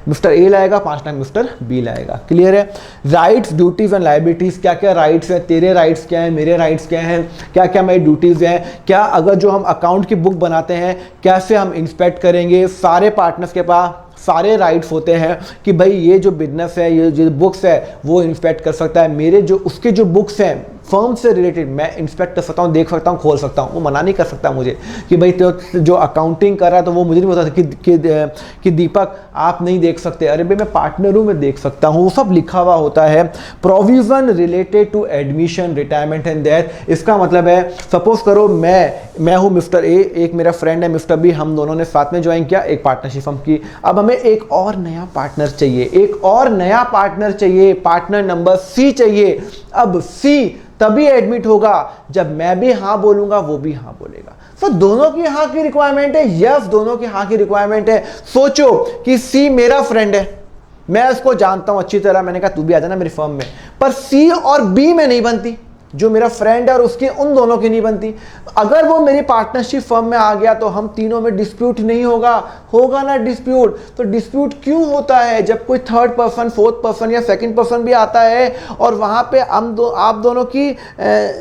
मिस्टर ए लाएगा, 5 लाख मिस्टर बी लाएगा। क्लियर है? राइट्स, ड्यूटीज एंड लायबिलिटीज, क्या क्या राइट्स हैं, तेरे राइट्स क्या हैं, मेरे राइट्स क्या हैं, क्या क्या मेरी ड्यूटीज हैं, क्या अगर जो हम अकाउंट की बुक बनाते हैं कैसे हम इंस्पेक्ट करेंगे, सारे पार्टनर्स के पास सारे राइट्स होते हैं कि भाई ये जो बिजनेस है, ये जो बुक्स है वो इंस्पेक्ट कर सकता है, मेरे जो उसके जो बुक्स हैं फर्म से रिलेटेड मैं इंस्पेक्ट कर सकता हूँ, देख सकता हूँ, खोल सकता हूँ, वो मना नहीं कर सकता मुझे कि भाई तो जो अकाउंटिंग कर रहा है तो वो मुझे नहीं बता कि दीपक आप नहीं देख सकते, अरे भाई मैं पार्टनर हूँ मैं देख सकता हूँ, वो सब लिखा हुआ होता है। Provision related to admission, retirement and death, इसका मतलब है सपोज करो मैं हूँ मिस्टर ए, एक मेरा फ्रेंड है मिस्टर बी, हम दोनों ने साथ में ज्वाइन किया एक पार्टनरशिप फर्म की, अब हमें एक और नया पार्टनर चाहिए, पार्टनर नंबर सी चाहिए। अब सी तभी एडमिट होगा जब मैं भी हाँ बोलूंगा वो भी हाँ बोलेगा, तो दोनों की हाँ की रिक्वायरमेंट है, यस दोनों की हाँ की रिक्वायरमेंट है। सोचो कि सी मेरा फ्रेंड है, मैं उसको जानता हूं अच्छी तरह, मैंने कहा तू भी आ जाना मेरी फर्म में, पर सी और बी में नहीं बनती, जो मेरा फ्रेंड है और उसकी उन दोनों की नहीं बनती। अगर वो मेरी पार्टनरशिप फर्म में आ गया तो हम तीनों में डिस्प्यूट नहीं होगा ना डिस्प्यूट। तो डिस्प्यूट क्यों होता है? जब कोई थर्ड पर्सन, फोर्थ पर्सन या सेकंड पर्सन भी आता है और वहां पे आप दोनों की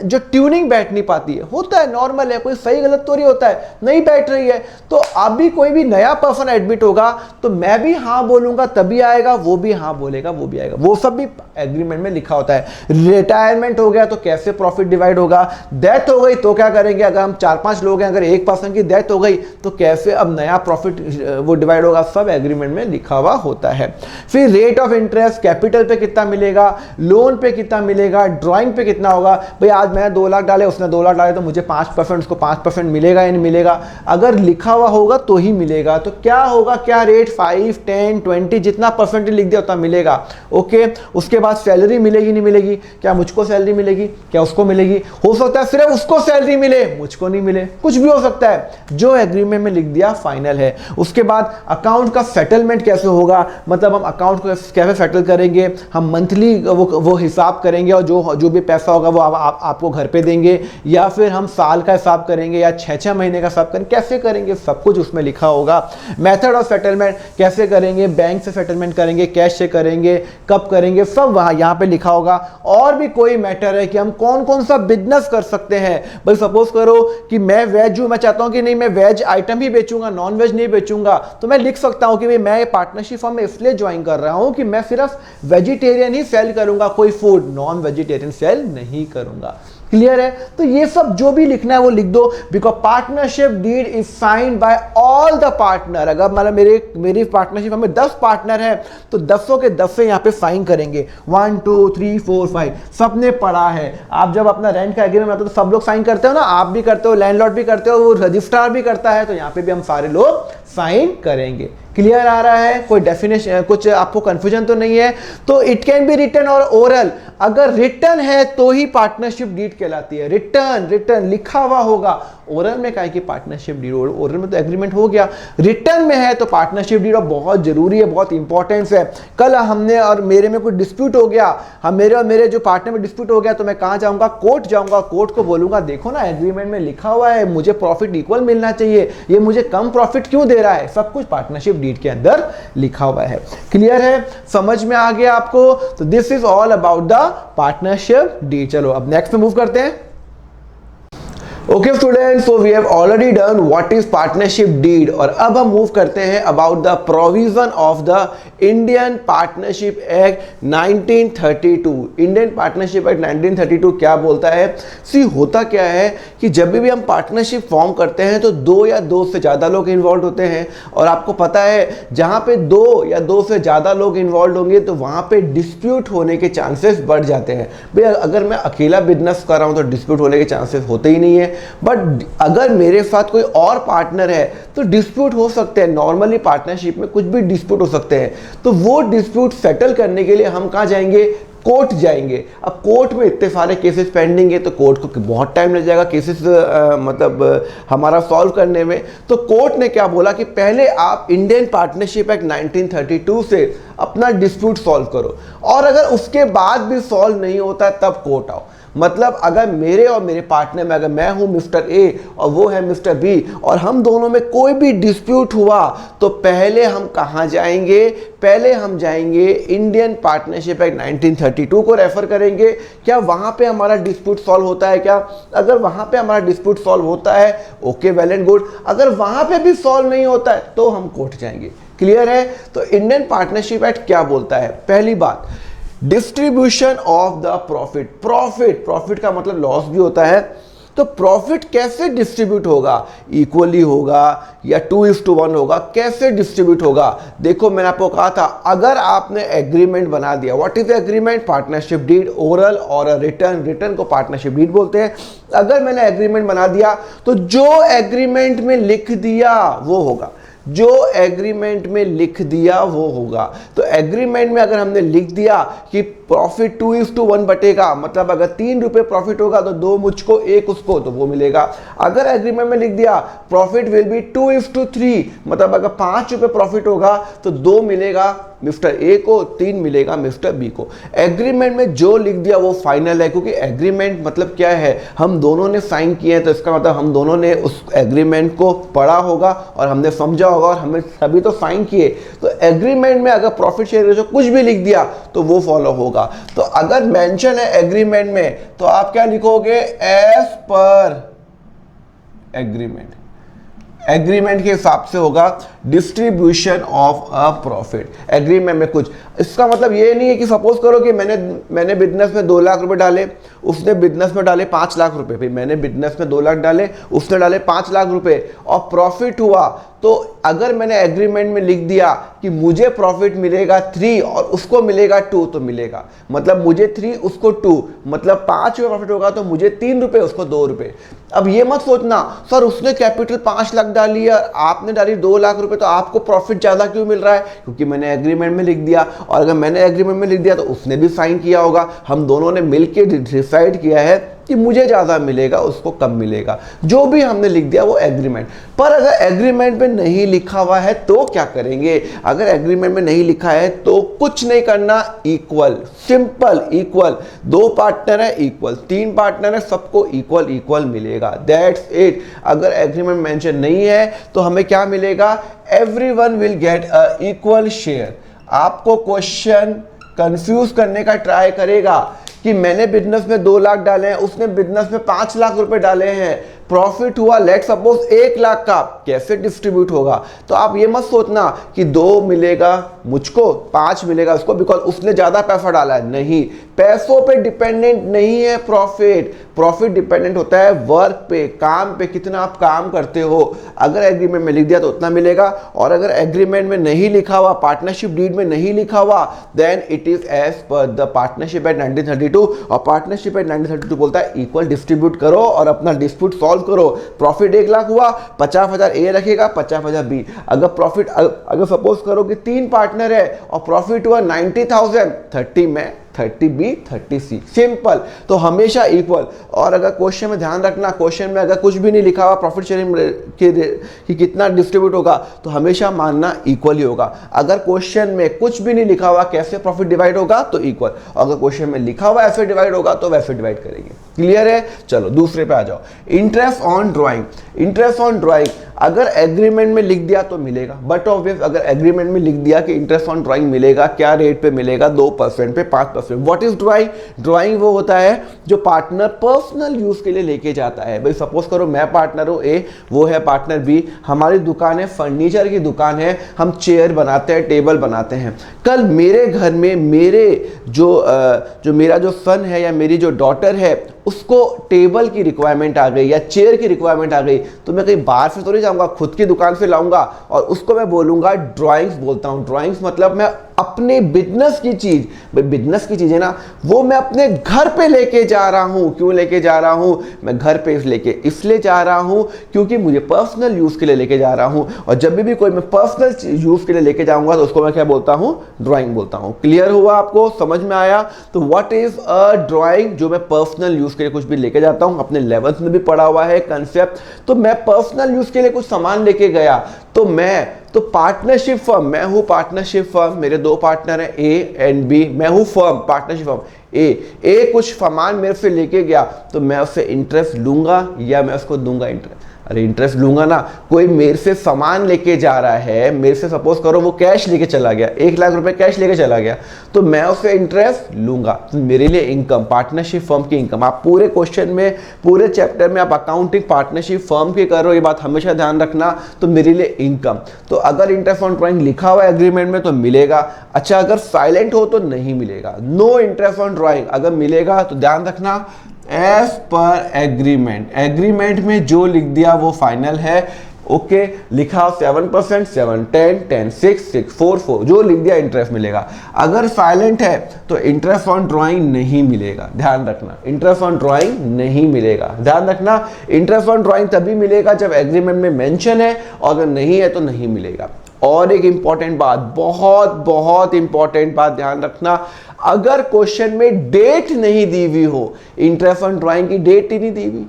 जो ट्यूनिंग बैठ नहीं पाती है, होता है, नॉर्मल है, कोई सही गलत तो नहीं होता है, नहीं बैठ रही है, तो अभी कोई भी नया पर्सन एडमिट होगा तो मैं भी हाँ बोलूंगा तभी आएगा, वो भी हाँ बोलेगा वो भी आएगा, वो सब भी एग्रीमेंट में लिखा होता है। रिटायरमेंट हो गया तो कैसे कैसे प्रॉफिट डिवाइड होगा। डेथ हो गई तो क्या करेंगे, अगर हम 4-5 लोग हैं, अगर एक पर्सन की डेथ हो गई तो कैसे अब नया प्रॉफिट वो डिवाइड होगा, सब एग्रीमेंट में लिखा हुआ होता है। फिर रेट ऑफ इंटरेस्ट, कैपिटल पे कितना मिलेगा, लोन पे कितना मिलेगा, ड्राइंग पे कितना होगा। भाई आज मैं 2 लाख डाले, उसने 2 लाख डाले, तो मुझे 5%, उसको 5% मिलेगा या नहीं मिलेगा। अगर लिखा हुआ होगा तो ही मिलेगा। तो क्या होगा, क्या रेट 5, 10, 20 जितना परसेंट लिख दिया उतना मिलेगा। ओके, उसके बाद सैलरी मिलेगी नहीं मिलेगी, क्या मुझको सैलरी मिलेगी, क्या उसको मिलेगी, हो सकता है सिर्फ उसको सैलरी मिले मुझको नहीं मिले, कुछ भी हो सकता है। जो एग्रीमेंट में लिख दिया फाइनल है। उसके बाद अकाउंट का सेटलमेंट कैसे होगा, मतलब हम अकाउंट को कैसे सेटल करेंगे, हम मंथली वो हिसाब करेंगे और जो भी पैसा होगा वो आपको घर पे देंगे, या फिर हम साल का हिसाब करेंगे या 6-6 महीने का हिसाब करेंगे, कैसे करेंगे, सब कुछ उसमें लिखा होगा। मेथड ऑफ सेटलमेंट कैसे करेंगे, बैंक से सेटलमेंट करेंगे, कैश से करेंगे, कब करेंगे, सब वहाँ यहाँ पे लिखा होगा। और भी कोई मैटर है कि हम कौन कौन सा बिजनेस कर सकते हैं। भाई सपोज करो कि मैं वेज हूँ, मैं चाहता हूँ कि नहीं मैं वेज आइटम ही बेचूंगा, नॉन वेज नहीं बेचूंगा, तो मैं लिख सकता हूँ कि भाई मैं ये पार्टनरशिप फर्म में इसलिए ज्वाइन कर रहा हूँ कि मैं सिर्फ वेजिटेरियन ही सेल करूंगा, कोई फूड नॉन वेजिटेरियन सेल नहीं करूंगा। क्लियर है। तो ये सब जो भी लिखना है वो लिख दो, because partnership deed is signed by all the partner. अगर मतलब मेरी पार्टनरशिप में 10 पार्टनर है तो 10 के 10 यहाँ पे साइन करेंगे, 1 2 3 4 5 सबने पढ़ा है। आप जब अपना रेंट का एग्रीमेंट आता है तो सब लोग साइन करते हो ना, आप भी करते हो, लैंडलॉर्ड भी करते हो, वो रजिस्ट्रार भी करता है, तो यहाँ पे भी हम सारे लोग साइन करेंगे। क्लियर आ रहा है, कोई डेफिनेशन कुछ आपको कंफ्यूजन तो नहीं है। तो इट कैन बी रिटन और ओरल। अगर रिटन है तो ही पार्टनरशिप डीड कहलाती है। रिटन लिखा हुआ होगा, ओरल में काहे की पार्टनरशिप डीड, ओरल में तो एग्रीमेंट हो गया, रिटन में है तो पार्टनरशिप डीड बहुत जरूरी है, बहुत इंपॉर्टेंस है। कल हमने और मेरे में कुछ डिस्प्यूट हो गया, हम मेरे और मेरे जो पार्टनर में डिस्प्यूट हो गया, तो मैं कहां जाऊंगा, कोर्ट जाऊंगा, कोर्ट को बोलूंगा देखो ना एग्रीमेंट में लिखा हुआ है मुझे प्रॉफिट इक्वल मिलना चाहिए, ये मुझे कम प्रॉफिट क्यों दे रहा है, सब कुछ पार्टनरशिप डीड के अंदर लिखा हुआ है। क्लियर है, समझ में आ गया आपको। तो this is all about the partnership deed. चलो अब नेक्स्ट पे मूव करते हैं। Okay students, so we have already done what is partnership deed, और अब हम मूव करते हैं about the provision of the Indian partnership act 1932। Indian partnership act 1932 क्या बोलता है। सी होता क्या है कि जब भी हम पार्टनरशिप फॉर्म करते हैं तो 2 या 2 से ज़्यादा लोग इन्वॉल्व होते हैं, और आपको पता है जहाँ पे 2 या 2 से ज़्यादा लोग इन्वॉल्व होंगे तो वहाँ पे डिस्प्यूट होने के चांसेस बढ़ जाते हैं। भाई अगर मैं अकेला बिजनेस कर रहा हूँ तो डिस्प्यूट होने के चांसेस होते ही नहीं है, बट अगर मेरे साथ कोई और पार्टनर है तो डिस्प्यूट हो सकते हैं। नॉर्मली पार्टनरशिप में कुछ भी डिस्प्यूट हो सकते हैं, तो वो डिस्प्यूट सेटल करने के लिए हम कहाँ जाएंगे, कोर्ट जाएंगे। अब कोर्ट में इतने सारे केसेस पेंडिंग है तो कोर्ट को बहुत टाइम लग जाएगा केसेस मतलब हमारा सॉल्व करने में। तो कोर्ट ने क्या बोला कि पहले आप इंडियन पार्टनरशिप एक्ट 1932 से अपना डिस्प्यूट सॉल्व करो, और अगर उसके बाद भी सॉल्व नहीं होता है तब कोर्ट आओ। मतलब अगर मेरे और मेरे पार्टनर में, अगर मैं हूं मिस्टर ए और वो है मिस्टर बी, और हम दोनों में कोई भी डिस्प्यूट हुआ तो पहले हम कहां जाएंगे, पहले हम जाएंगे इंडियन पार्टनरशिप एक्ट 1932 को रेफर करेंगे। क्या वहां पे हमारा डिस्प्यूट सॉल्व होता है क्या, अगर वहां पे हमारा डिस्प्यूट सॉल्व होता है ओके वेल एंड गुड, अगर वहां पे भी सॉल्व नहीं होता है तो हम कोर्ट जाएंगे। क्लियर है। तो इंडियन पार्टनरशिप एक्ट क्या बोलता है, पहली बात distribution of the profit. Profit का मतलब लॉस भी होता है, तो प्रॉफिट कैसे डिस्ट्रीब्यूट होगा, इक्वली होगा या 2:1 होगा, कैसे डिस्ट्रीब्यूट होगा। देखो मैंने आपको कहा था अगर आपने एग्रीमेंट बना दिया, what is agreement, partnership deed, oral और रिटर्न को पार्टनरशिप डीड बोलते हैं। अगर मैंने एग्रीमेंट बना दिया तो जो एग्रीमेंट में लिख दिया वो होगा, जो एग्रीमेंट में लिख दिया वो होगा। तो एग्रीमेंट में अगर हमने लिख दिया कि प्रॉफिट 2:1 बटेगा, मतलब अगर 3 रुपए प्रॉफिट होगा तो 2 मुझको 1 उसको, तो वो मिलेगा। अगर एग्रीमेंट में लिख दिया प्रॉफिट विल बी 2:3, मतलब अगर 5 रुपए प्रॉफिट होगा तो 2 मिलेगा मिस्टर ए को, 3 मिलेगा मिस्टर बी को। एग्रीमेंट में जो लिख दिया वो फाइनल है, क्योंकि एग्रीमेंट मतलब क्या है, हम दोनों ने साइन किए हैं, तो इसका मतलब हम दोनों ने उस एग्रीमेंट को पढ़ा होगा और हमने समझा होगा, और हमने सभी तो साइन किए। तो एग्रीमेंट में अगर प्रॉफिट शेयर रेशो कुछ भी लिख दिया तो वो फॉलो होगा। तो अगर मेंशन है एग्रीमेंट में तो आप क्या लिखोगे, एज पर एग्रीमेंट। एग्रीमेंट के हिसाब से होगा distribution of a profit. Agreement में कुछ, इसका मतलब ये नहीं है कि सपोज करो कि मैंने बिजनेस में 2 लाख रुपए डाले, उसने बिजनेस में डाले 5 लाख रुपए। भाई मैंने बिजनेस में 2 लाख डाले, उसने डाले 5 लाख रुपए और प्रॉफिट हुआ, तो अगर मैंने एग्रीमेंट में लिख दिया कि मुझे प्रॉफिट मिलेगा 3 और उसको मिलेगा 2 तो मिलेगा, मतलब मुझे 3 उसको 2, मतलब 5 रुपये प्रॉफिट होगा तो मुझे 3 रुपये उसको 2 रुपये। अब ये मत सोचना सर उसने कैपिटल 5 लाख डाली और आपने डाली 2 लाख रुपए तो आपको प्रॉफिट ज्यादा क्यों मिल रहा है, क्योंकि मैंने एग्रीमेंट में लिख दिया। और अगर मैंने एग्रीमेंट में लिख दिया तो उसने भी साइन किया होगा, हम दोनों ने मिलकर डिसाइड किया है कि मुझे ज्यादा मिलेगा उसको कम मिलेगा, जो भी हमने लिख दिया वो एग्रीमेंट। पर अगर एग्रीमेंट में नहीं लिखा हुआ है तो क्या करेंगे? अगर एग्रीमेंट में नहीं लिखा है तो कुछ नहीं करना, इक्वल, सिंपल इक्वल। 2 पार्टनर है इक्वल, 3 पार्टनर है सबको इक्वल इक्वल मिलेगा, दैट्स इट। अगर एग्रीमेंट मेंशन नहीं है तो हमें क्या मिलेगा? Everyone will get a equal share. आपको क्वेश्चन कंफ्यूज करने का ट्राई करेगा कि मैंने बिजनेस में 2 लाख डाले हैं, उसने बिजनेस में 5 लाख रुपए डाले हैं, प्रॉफिट हुआ लेट सपोज 1 लाख का, कैसे डिस्ट्रीब्यूट होगा? तो आप ये मत सोचना कि 2 मिलेगा मुझको 5 मिलेगा उसको बिकॉज उसने ज्यादा पैसा डाला है। नहीं, पैसों पे डिपेंडेंट नहीं है प्रॉफिट। प्रॉफिट डिपेंडेंट होता है वर्क पे, काम पे, कितना आप काम करते हो। अगर एग्रीमेंट में लिख दिया तो उतना मिलेगा, और अगर एग्रीमेंट में नहीं लिखा हुआ, पार्टनरशिप डीड में नहीं लिखा हुआ, then it is as per the partnership act 1932। और पार्टनरशिप एट 1932 बोलता है इक्वल डिस्ट्रीब्यूट करो और अपना डिस्प्यूट सॉल्व करो। प्रॉफिट 1 लाख हुआ, 50,000 ए रखेगा, 50,000 बी। अगर प्रॉफिट, अगर सपोज करो कि 3 पार्टनर है और प्रॉफिट हुआ 90,000, 30 में 30 बी 30 सी, सिंपल। तो हमेशा इक्वल। और अगर क्वेश्चन में ध्यान रखना, क्वेश्चन में अगर कुछ भी नहीं लिखा हुआ प्रॉफिट शेयरिंग कि कितना डिस्ट्रीब्यूट होगा तो हमेशा मानना इक्वल ही होगा। अगर क्वेश्चन में कुछ भी नहीं लिखा हुआ कैसे प्रॉफिट डिवाइड होगा तो इक्वल, अगर क्वेश्चन में लिखा हुआ ऐसे डिवाइड होगा तो वैसे डिवाइड करेंगे। क्लियर है? चलो दूसरे पे आ जाओ। Interest on drawing. Interest on drawing अगर एग्रीमेंट में लिख दिया तो मिलेगा, बट ऑब्वियस अगर एग्रीमेंट में लिख दिया कि इंटरेस्ट ऑन ड्राइंग मिलेगा, क्या रेट पे मिलेगा? 2% पे 5%। What is drawing? ड्राइंग वो होता है जो पार्टनर पर्सनल यूज के लिए लेके जाता है। भाई सपोज करो मैं पार्टनर हूं ए, वो है पार्टनर बी, हमारी दुकान है, फर्नीचर की दुकान है, हम चेयर बनाते हैं, टेबल बनाते हैं। कल मेरे घर में मेरे जो मेरा जो सन है या मेरी जो डॉटर है उसको टेबल की रिक्वायरमेंट आ गई या चेयर की रिक्वायरमेंट आ गई, तो मैं कहीं बाहर से तो नहीं जाऊंगा, खुद की दुकान से लाऊंगा और उसको मैं बोलूंगा ड्राइंग्स बोलता हूं। ड्राइंग्स मतलब मैं अपने बिजनेस की चीज, बिजनेस की चीज है ना, वो मैं अपने घर पे लेके जा रहा हूं। क्यों लेके जा रहा हूं? मैं घर पे लेके इसलिए जा रहा हूं क्योंकि मुझे पर्सनल यूज के लिए लेके जा रहा हूं, और जब भी कोई मैं पर्सनल यूज के लिए लेके जाऊंगा तो उसको मैं क्या बोलता हूं? ड्राइंग बोलता हूं। क्लियर हुआ? आपको समझ में आया? तो व्हाट इज अ ड्राइंग? जो मैं पर्सनल यूज के लिए कुछ भी लेके जाता हूं, अपने 11th में भी पढ़ा हुआ है कंसेप्ट। तो मैं पर्सनल यूज के लिए कुछ सामान लेके गया तो पार्टनरशिप फर्म, मैं हूं पार्टनरशिप फर्म, मेरे 2 पार्टनर हैं ए एंड बी, मैं हूं फर्म, पार्टनरशिप फर्म ए कुछ सामान मेरे से लेके गया तो मैं उससे इंटरेस्ट लूंगा या मैं उसको दूंगा इंटरेस्ट? अरे इंटरेस्ट लूंगा ना। कोई मेरे से सामान लेके जा रहा है, मेरे से सपोज करो वो कैश लेके चला गया, 1 लाख रुपए कैश लेके चला गया, तो मैं उससे इंटरेस्ट लूंगा। तो मेरे लिए इनकम, पार्टनरशिप फर्म की इनकम। आप पूरे क्वेश्चन में, पूरे चैप्टर में आप अकाउंटिंग पार्टनरशिप फर्म की कर रहे हो, ये बात हमेशा ध्यान रखना। तो मेरे लिए इनकम, तो अगर इंटरेस्ट ऑन ड्राइंग लिखा हुआ एग्रीमेंट में तो मिलेगा। अच्छा अगर साइलेंट हो तो नहीं मिलेगा। नो इंटरेस्ट ऑन ड्राइंग अगर मिलेगा तो ध्यान रखना एज पर एग्रीमेंट, एग्रीमेंट में जो लिख दिया वो फाइनल है। ओके लिखा 7%, 7, 10, 10, 6, 6, 4, 4, जो लिख दिया इंटरेस्ट मिलेगा। अगर साइलेंट है तो इंटरेस्ट ऑन ड्राइंग नहीं मिलेगा, ध्यान रखना। इंटरेस्ट ऑन ड्राइंग नहीं मिलेगा, ध्यान रखना। इंटरेस्ट ऑन ड्राइंग तभी मिलेगा जब एग्रीमेंट में मेंशन है, और अगर नहीं है तो नहीं मिलेगा। और एक इंपॉर्टेंट बात, बहुत बहुत इंपॉर्टेंट बात ध्यान रखना, अगर क्वेश्चन में डेट नहीं दी हुई हो, इंटरेस्ट ऑन ड्राइंग की डेट ही नहीं दी हुई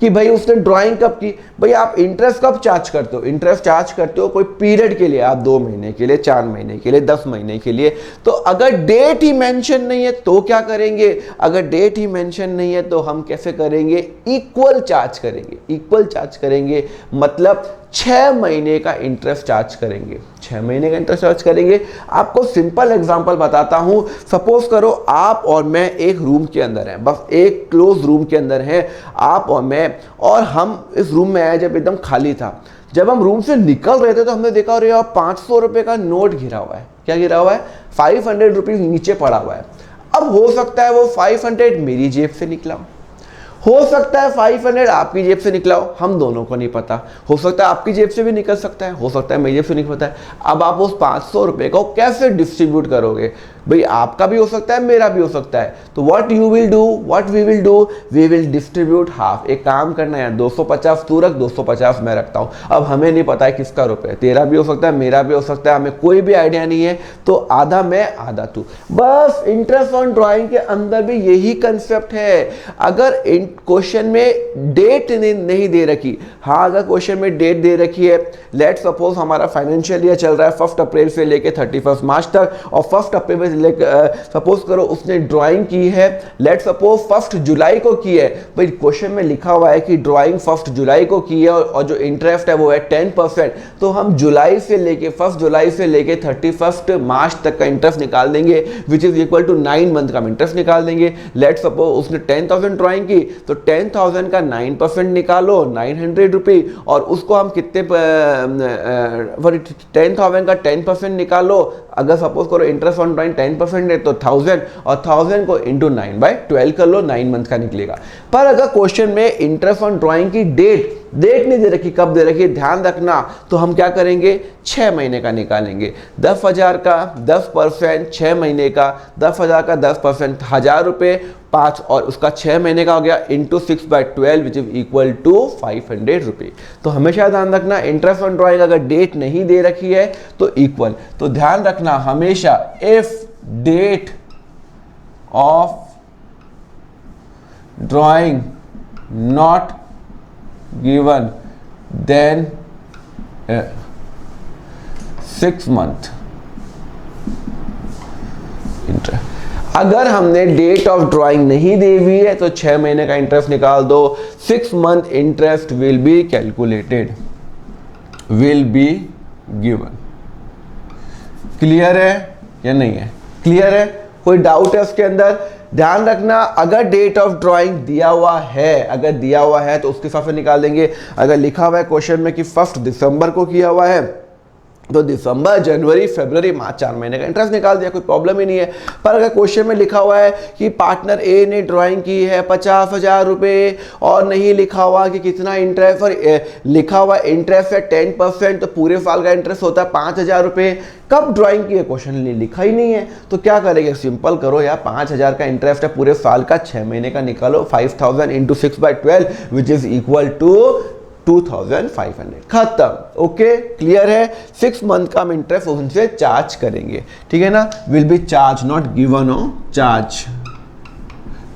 कि भाई उसने ड्राइंग कब की, भाई आप इंटरेस्ट कब चार्ज करते हो? इंटरेस्ट चार्ज करते हो कोई पीरियड के लिए, आप 2 महीने के लिए, 4 महीने के लिए, 10 महीने के लिए। तो अगर डेट ही मेंशन नहीं है तो क्या करेंगे? अगर डेट ही मेंशन नहीं है तो हम कैसे करेंगे? इक्वल चार्ज करेंगे। इक्वल चार्ज करेंगे मतलब 6 महीने का इंटरेस्ट चार्ज करेंगे, 6 महीने का इंटरेस्ट चार्ज करेंगे। आपको सिंपल एग्जांपल बताता हूं। सपोज करो आप और मैं एक रूम के अंदर हैं, बस एक क्लोज रूम के अंदर हैं आप और मैं, और हम इस रूम में आए जब एकदम खाली था। जब हम रूम से निकल रहे थे तो हमने देखा अरे यार 500 रुपये का नोट गिरा हुआ है। क्या गिरा हुआ है? 500 रुपीज नीचे पड़ा हुआ है। अब हो सकता है वो 500 मेरी जेब से निकला हो सकता है 500 आपकी जेब से निकला हो, हम दोनों को नहीं पता। हो सकता है आपकी जेब से भी निकल सकता है, हो सकता है मेरी जेब से निकल सकता है। अब आप उस 500 रुपये को कैसे डिस्ट्रीब्यूट करोगे? भाई आपका भी हो सकता है, मेरा भी हो सकता है। तो what we will do, we will distribute half. एक काम करना है, 250 तू रख, 250 मैं रखता हूँ। अब हमें नहीं पता है किसका रुपये, तेरा भी हो सकता है, मेरा भी हो सकता है, हमें कोई भी आइडिया नहीं है। तो आधा मैं आधा तू। बस इंटरेस्ट ऑन ड्राइंग के अंदर भी यही कंसेप्ट है। अगर क्वेश्चन में डेट नहीं दे रखी, हाँ अगर क्वेश्चन में डेट दे रखी है, लेट सपोज हमारा फाइनेंशियल ईयर चल रहा है 1 अप्रैल से लेके 31 मार्च तक, और 1 अप्रैल सपोज करो उसने ड्राइंग की है, लेट सपोज 1 जुलाई को की है। भाई क्वेश्चन में लिखा हुआ है कि ड्राइंग 1 जुलाई को की है और जो इंटरेस्ट है वो है 10%। तो हम जुलाई से लेके 1 जुलाई से लेके 31 मार्च तक का इंटरेस्ट निकाल देंगे, which is equal to 9 month का इंटरेस्ट निकाल देंगे। लेट सपोज उसने 10,000 ड्राइंग की, तो 10,000 का 9% निकालो 900 रुपये, और उसको हम कितने 10,000 का 10% निकालो। अगर सपोज करो इंटरेस्ट ऑन ड्राइंग 10% है तो 1000, और 1000 को इंटू 9/12 कर लो, 9 मंथ का निकलेगा। पर अगर क्वेश्चन में इंटरेस्ट ऑन ड्राइंग की डेट नहीं दे रखी, कब दे रखी ध्यान रखना, तो हम क्या करेंगे 6 महीने का निकालेंगे। 10,000 का 10%, 6 महीने का 10,000 का 10%, 1000 रुपये 5, और उसका 6 महीने का हो गया into 6/12 which is equal to 500 रुपये। तो हमेशा ध्यान रखना इंटरेस्ट ऑन ड्राइंग अगर डेट नहीं दे रखी है तो इक्वल। तो ध्यान रखना हमेशा if date of drawing not given then 6 month interest. अगर हमने डेट ऑफ ड्राइंग नहीं दी हुई है तो 6 महीने का इंटरेस्ट निकाल दो। 6 month interest will be calculated, will be given. Clear है या नहीं है? क्लियर है? कोई डाउट है उसके अंदर? ध्यान रखना अगर डेट ऑफ ड्राइंग दिया हुआ है, अगर दिया हुआ है तो उसके हिसाब से निकाल देंगे। अगर लिखा हुआ है क्वेश्चन में कि 1 दिसंबर को किया हुआ है तो दिसंबर, जनवरी, फरवरी, मार्च 4 महीने का इंटरेस्ट निकाल दिया, कोई प्रॉब्लम ही नहीं है। पर अगर क्वेश्चन में लिखा हुआ है कि पार्टनर ए ने ड्राइंग की है 50,000 रुपये और नहीं लिखा हुआ कि कितना इंटरेस्ट, और लिखा हुआ इंटरेस्ट है 10%, तो पूरे साल का इंटरेस्ट होता है 5,000 रुपये। कब ड्राइंग की है क्वेश्चन लिखा ही नहीं है, तो क्या करेंगे? सिंपल करो यार, 5,000 का इंटरेस्ट है पूरे साल का, 6 महीने का निकालो, 5,000 into 6/12 which is equal to 2,500, खत्म। ओके क्लियर है? 6 मंथ का हम इंटरेस्ट उनसे चार्ज करेंगे, ठीक है ना? Will be charge, not given हो, चार्ज।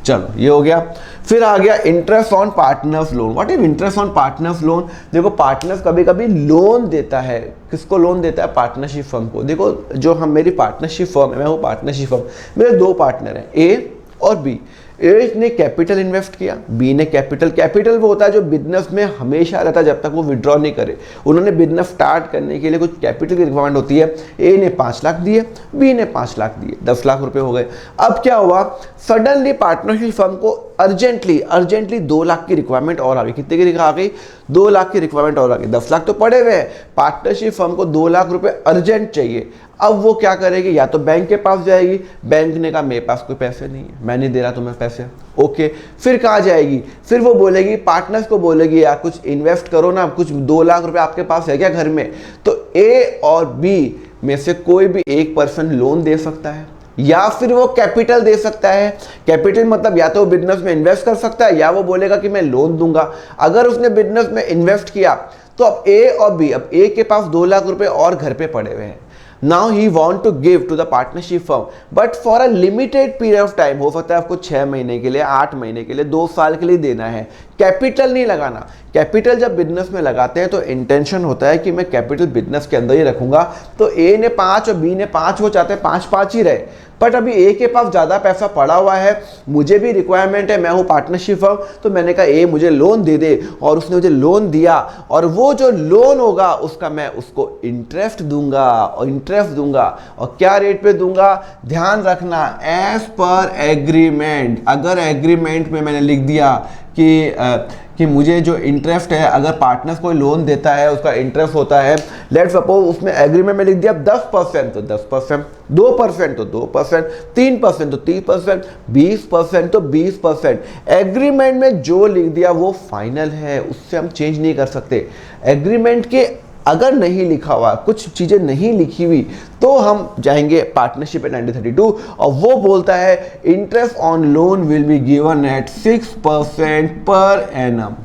चलो ये हो गया। फिर आ गया interest on partners loan. What is interest on partners loan? देखो पार्टनर्स कभी कभी लोन देता है। किसको लोन देता है? पार्टनरशिप फर्म को। देखो जो हम मेरी पार्टनरशिप फर्म है, मैं हूँ पार्टनरशिप फर्म, मेरे 2 पार्टनर हैं ए और बी। ए ने कैपिटल इन्वेस्ट किया, बी ने कैपिटल वो होता है जो बिजनेस में हमेशा रहता है जब तक वो विड्रॉ नहीं करे। उन्होंने बिजनेस स्टार्ट करने के लिए कुछ कैपिटल की रिक्वायरमेंट होती है। ए ने 5 लाख दिए, बी ने 5 लाख दिए, 10 लाख रुपए हो गए। अब क्या हुआ? सडनली पार्टनरशिप फर्म को अर्जेंटली 2 लाख की रिक्वायरमेंट और आ गई। कितने की आ गई? 2 लाख की रिक्वायरमेंट और आ गई। 10 लाख तो पड़े हुए हैं, पार्टनरशिप फर्म को 2 लाख रुपए अर्जेंट चाहिए। अब वो क्या करेगी? या तो बैंक के पास जाएगी, बैंक ने कहा मेरे पास कोई पैसे नहीं है, मैं नहीं दे रहा तुम्हें पैसे। ओके, फिर कहाँ जाएगी? फिर वो बोलेगी, पार्टनर्स को बोलेगी यार कुछ इन्वेस्ट करो ना, कुछ 2 लाख रुपए आपके पास है क्या घर में? तो ए और बी में से कोई भी एक पर्सन लोन दे सकता है या फिर वो कैपिटल दे सकता है। कैपिटल मतलब या तो बिजनेस में इन्वेस्ट कर सकता है या वो बोलेगा कि मैं लोन दूंगा। अगर उसने बिजनेस में इन्वेस्ट किया तो अब ए और बी, अब ए के पास 2 लाख रुपए और घर पे पड़े हुए हैं। Now he want to give to the partnership firm, but for a limited period of time। हो सकता है आपको 6 महीने के लिए, 8 महीने के लिए, 2 साल के लिए देना है। कैपिटल नहीं लगाना। कैपिटल जब बिजनेस में लगाते हैं तो इंटेंशन होता है कि मैं कैपिटल बिजनेस के अंदर ही रखूंगा। तो ए ने 5 और बी ने 5, वो चाहते हैं 5-5 ही रहे। बट अभी ए के पास ज़्यादा पैसा पड़ा हुआ है, मुझे भी रिक्वायरमेंट है, मैं हूँ पार्टनरशिप फर्म, तो मैंने कहा ए मुझे लोन दे दे, और उसने मुझे लोन दिया, और वो जो लोन होगा उसका मैं उसको इंटरेस्ट दूंगा। और इंटरेस्ट दूंगा। और क्या रेट पे दूंगा, ध्यान रखना, एज पर एग्रीमेंट। अगर एग्रीमेंट में मैंने लिख दिया कि मुझे जो इंटरेस्ट है, अगर पार्टनर्स कोई लोन देता है उसका इंटरेस्ट होता है, लेट्स सपोज उसमें एग्रीमेंट में लिख दिया 10% तो 10%, 2% तो 2%, 3% तो 3%, 20% तो 20%। एग्रीमेंट में जो लिख दिया वो फाइनल है, उससे हम चेंज नहीं कर सकते। एग्रीमेंट के अगर नहीं लिखा हुआ, कुछ चीजें नहीं लिखी हुई, तो हम जाएंगे पार्टनरशिप एट 1932 और वो बोलता है interest on loan will be given at 6% per annum.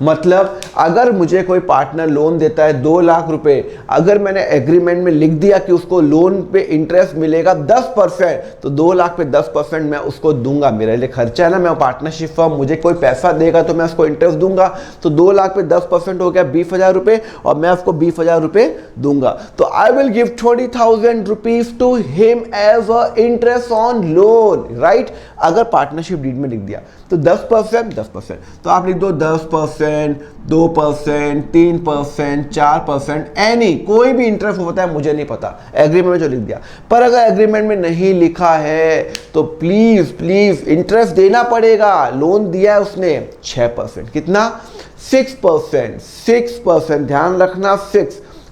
मतलब अगर मुझे कोई पार्टनर लोन देता है 2 लाख रुपए, अगर मैंने एग्रीमेंट में लिख दिया कि उसको लोन पे इंटरेस्ट मिलेगा 10%, तो 2 लाख पे 10% मैं उसको दूंगा। मेरे लिए खर्चा है ना, मैं पार्टनरशिप फर्म, मुझे कोई पैसा देगा तो मैं उसको इंटरेस्ट दूंगा। तो 2 लाख पे 10% हो गया 20,000 रुपए, और मैं उसको 20,000 रुपए दूंगा। तो I will give 20,000 rupees to him as a interest on loan, right. अगर पार्टनरशिप डीड में लिख दिया तो 10%, तो आप लिख दो 10%, 2%, 3%, 4%, एनी कोई भी इंटरेस्ट होता है, मुझे नहीं पता, एग्रीमेंट में जो लिख दिया। पर अगर एग्रीमेंट में नहीं लिखा है तो प्लीज इंटरेस्ट देना पड़ेगा। लोन दिया है उसने 6%, कितना, 6%, ध्यान रखना,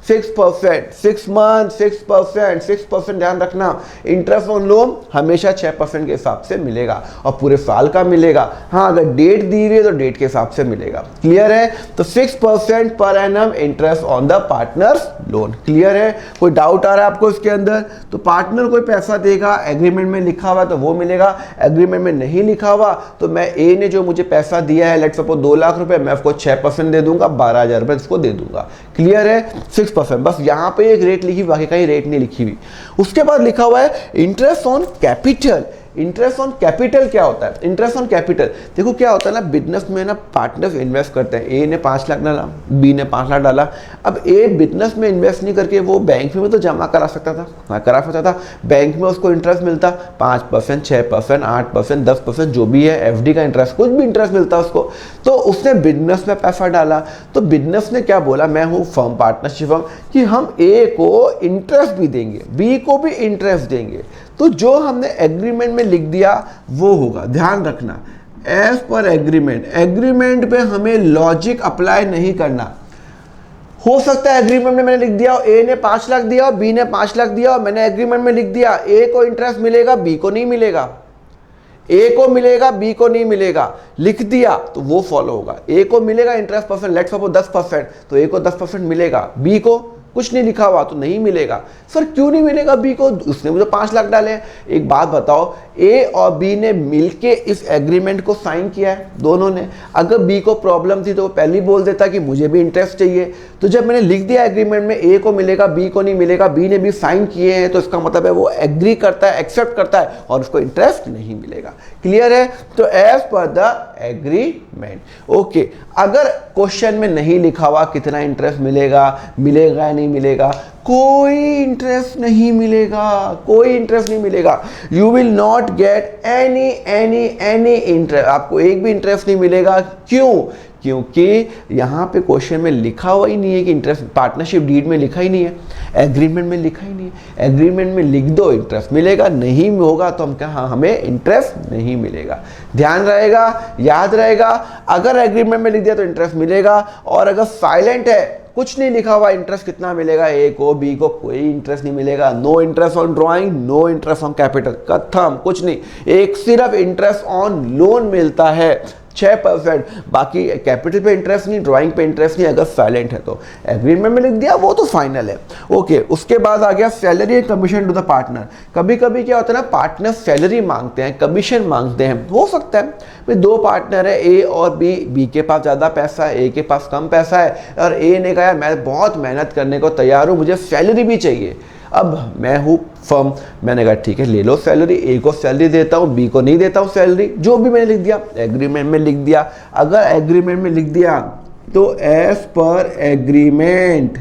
6%, 6 मंथ 6%, ध्यान रखना। इंटरेस्ट ऑन लोन हमेशा 6% के हिसाब से मिलेगा और पूरे साल का मिलेगा। हाँ, अगर डेट दी हुई है तो डेट के हिसाब से मिलेगा। क्लियर है? तो 6% per annum interest on the partners loan. Clear है? कोई डाउट आ रहा है आपको इसके अंदर? तो पार्टनर कोई पैसा देगा, एग्रीमेंट में लिखा हुआ तो वो मिलेगा, एग्रीमेंट में नहीं लिखा हुआ तो मैं ए ने जो मुझे पैसा दिया है, लेट्स सपोज 2 लाख रुपए, मैं उसको 6% दे दूंगा, 12,000 रुपए उसको दे दूंगा। क्लियर है? 6%, बस यहां पे एक रेट लिखी, बाकी कहीं रेट नहीं लिखी हुई। उसके बाद लिखा हुआ है interest on capital. Interest on capital क्या होता है? इंटरेस्ट ऑन कैपिटल, देखो क्या होता है ना, बिजनेस में ना पार्टनर्स इन्वेस्ट करते हैं। ए ने 5 लाख डाला, बी ने 5 लाख डाला। अब ए बिजनेस में इन्वेस्ट नहीं करके वो बैंक में तो जमा करा सकता था, हाँ करा सकता था। बैंक में उसको इंटरेस्ट मिलता 5%, 6%, 8%, 10%, जो भी है, एफडी का इंटरेस्ट, कुछ भी इंटरेस्ट मिलता उसको। तो उसने बिजनेस में पैसा डाला, तो बिजनेस ने क्या बोला, मैं हूँ फर्म, पार्टनरशिप फर्म, कि हम ए को इंटरेस्ट भी देंगे, बी को भी इंटरेस्ट देंगे। तो जो हमने एग्रीमेंट में लिख दिया वो होगा। ध्यान रखना, एज पर एग्रीमेंट, एग्रीमेंट पे हमें लॉजिक अप्लाई नहीं करना। हो सकता है एग्रीमेंट में मैंने लिख दिया ए ने 5 लाख दिया और बी ने 5 लाख दिया, और मैंने एग्रीमेंट में लिख दिया ए को इंटरेस्ट मिलेगा, बी को नहीं मिलेगा, ए को मिलेगा, बी को नहीं मिलेगा, लिख दिया तो वो फॉलो होगा। ए को मिलेगा इंटरेस्ट परसेंट, लेट्स सपोज 10%, तो ए को 10% मिलेगा, बी को कुछ नहीं लिखा हुआ तो नहीं मिलेगा। सर क्यों नहीं मिलेगा बी को? उसने मुझे 5 लाख डाले हैं। एक बात बताओ, ए और बी ने मिलके इस एग्रीमेंट को साइन किया है दोनों ने। अगर बी को प्रॉब्लम थी तो वो पहले ही बोल देता कि मुझे भी इंटरेस्ट चाहिए। तो जब मैंने लिख दिया एग्रीमेंट में ए को मिलेगा, बी को नहीं मिलेगा, बी ने भी साइन किए हैं, तो इसका मतलब है वो एग्री करता है, एक्सेप्ट करता है और उसको इंटरेस्ट नहीं मिलेगा। क्लियर है? तो as per the agreement. Okay, अगर क्वेश्चन में नहीं लिखा हुआ कितना इंटरेस्ट मिलेगा, मिलेगा या नहीं मिलेगा, कोई इंटरेस्ट नहीं मिलेगा, कोई इंटरेस्ट नहीं मिलेगा। You will not get any interest, आपको एक भी इंटरेस्ट नहीं मिलेगा। क्यों? क्योंकि यहाँ पे क्वेश्चन में लिखा हुआ ही नहीं है कि इंटरेस्ट, पार्टनरशिप डीड में लिखा ही नहीं है, एग्रीमेंट में लिखा ही नहीं है। एग्रीमेंट में लिख दो इंटरेस्ट मिलेगा, नहीं होगा तो हम कहा हमें इंटरेस्ट नहीं मिलेगा। ध्यान रहेगा, याद रहेगा, अगर एग्रीमेंट में लिख दिया तो इंटरेस्ट मिलेगा, और अगर साइलेंट है, कुछ नहीं लिखा हुआ, इंटरेस्ट कितना मिलेगा, ए को, बी को, कोई इंटरेस्ट नहीं मिलेगा। No interest on drawing, no interest on capital, खत्म, कुछ नहीं। एक सिर्फ इंटरेस्ट ऑन लोन मिलता है 6%, बाकी कैपिटल पे इंटरेस्ट नहीं, ड्राइंग पे इंटरेस्ट नहीं, अगर साइलेंट है तो। एग्रीमेंट में लिख दिया वो तो फाइनल है। ओके, उसके बाद आ गया salary and commission to the partner. कभी कभी क्या होता है ना, पार्टनर सैलरी मांगते हैं, कमीशन मांगते हैं। हो सकता है भाई 2 पार्टनर है, ए और बी, बी के पास ज़्यादा पैसा है, ए के पास कम पैसा है, और ए ने कहा मैं बहुत मेहनत करने को तैयार हूँ, मुझे सैलरी भी चाहिए। अब मैं हूँ फर्म, मैंने कहा ठीक है ले लो सैलरी, ए को सैलरी देता हूँ, बी को नहीं देता हूँ सैलरी, जो भी मैंने लिख दिया एग्रीमेंट में लिख दिया। अगर एग्रीमेंट में लिख दिया तो as per agreement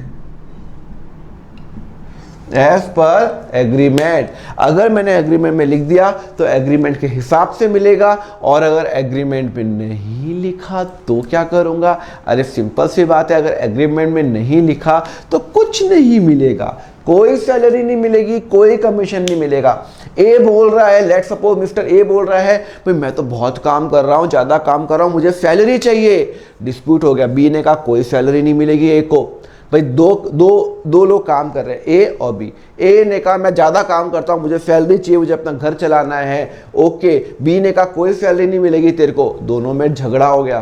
as per agreement. अगर मैंने एग्रीमेंट में लिख दिया तो एग्रीमेंट के हिसाब से मिलेगा, और अगर एग्रीमेंट में नहीं लिखा तो क्या करूंगा? अरे सिंपल सी बात है, अगर एग्रीमेंट में नहीं लिखा तो कुछ नहीं मिलेगा, कोई सैलरी नहीं मिलेगी, कोई कमीशन नहीं मिलेगा। ए बोल रहा है, लेट सपोज मिस्टर ए बोल रहा है भाई मैं तो बहुत काम कर रहा हूं, ज्यादा काम कर रहा हूं, मुझे सैलरी चाहिए। डिस्प्यूट हो गया। बी ने कहा कोई सैलरी नहीं मिलेगी ए को। भाई दो लोग काम कर रहे हैं, ए और बी। ए ने कहा मैं ज़्यादा काम करता हूँ, मुझे सैलरी चाहिए, मुझे अपना घर चलाना है। ओके। बी ने कहा कोई सैलरी नहीं मिलेगी तेरे को। दोनों में झगड़ा हो गया।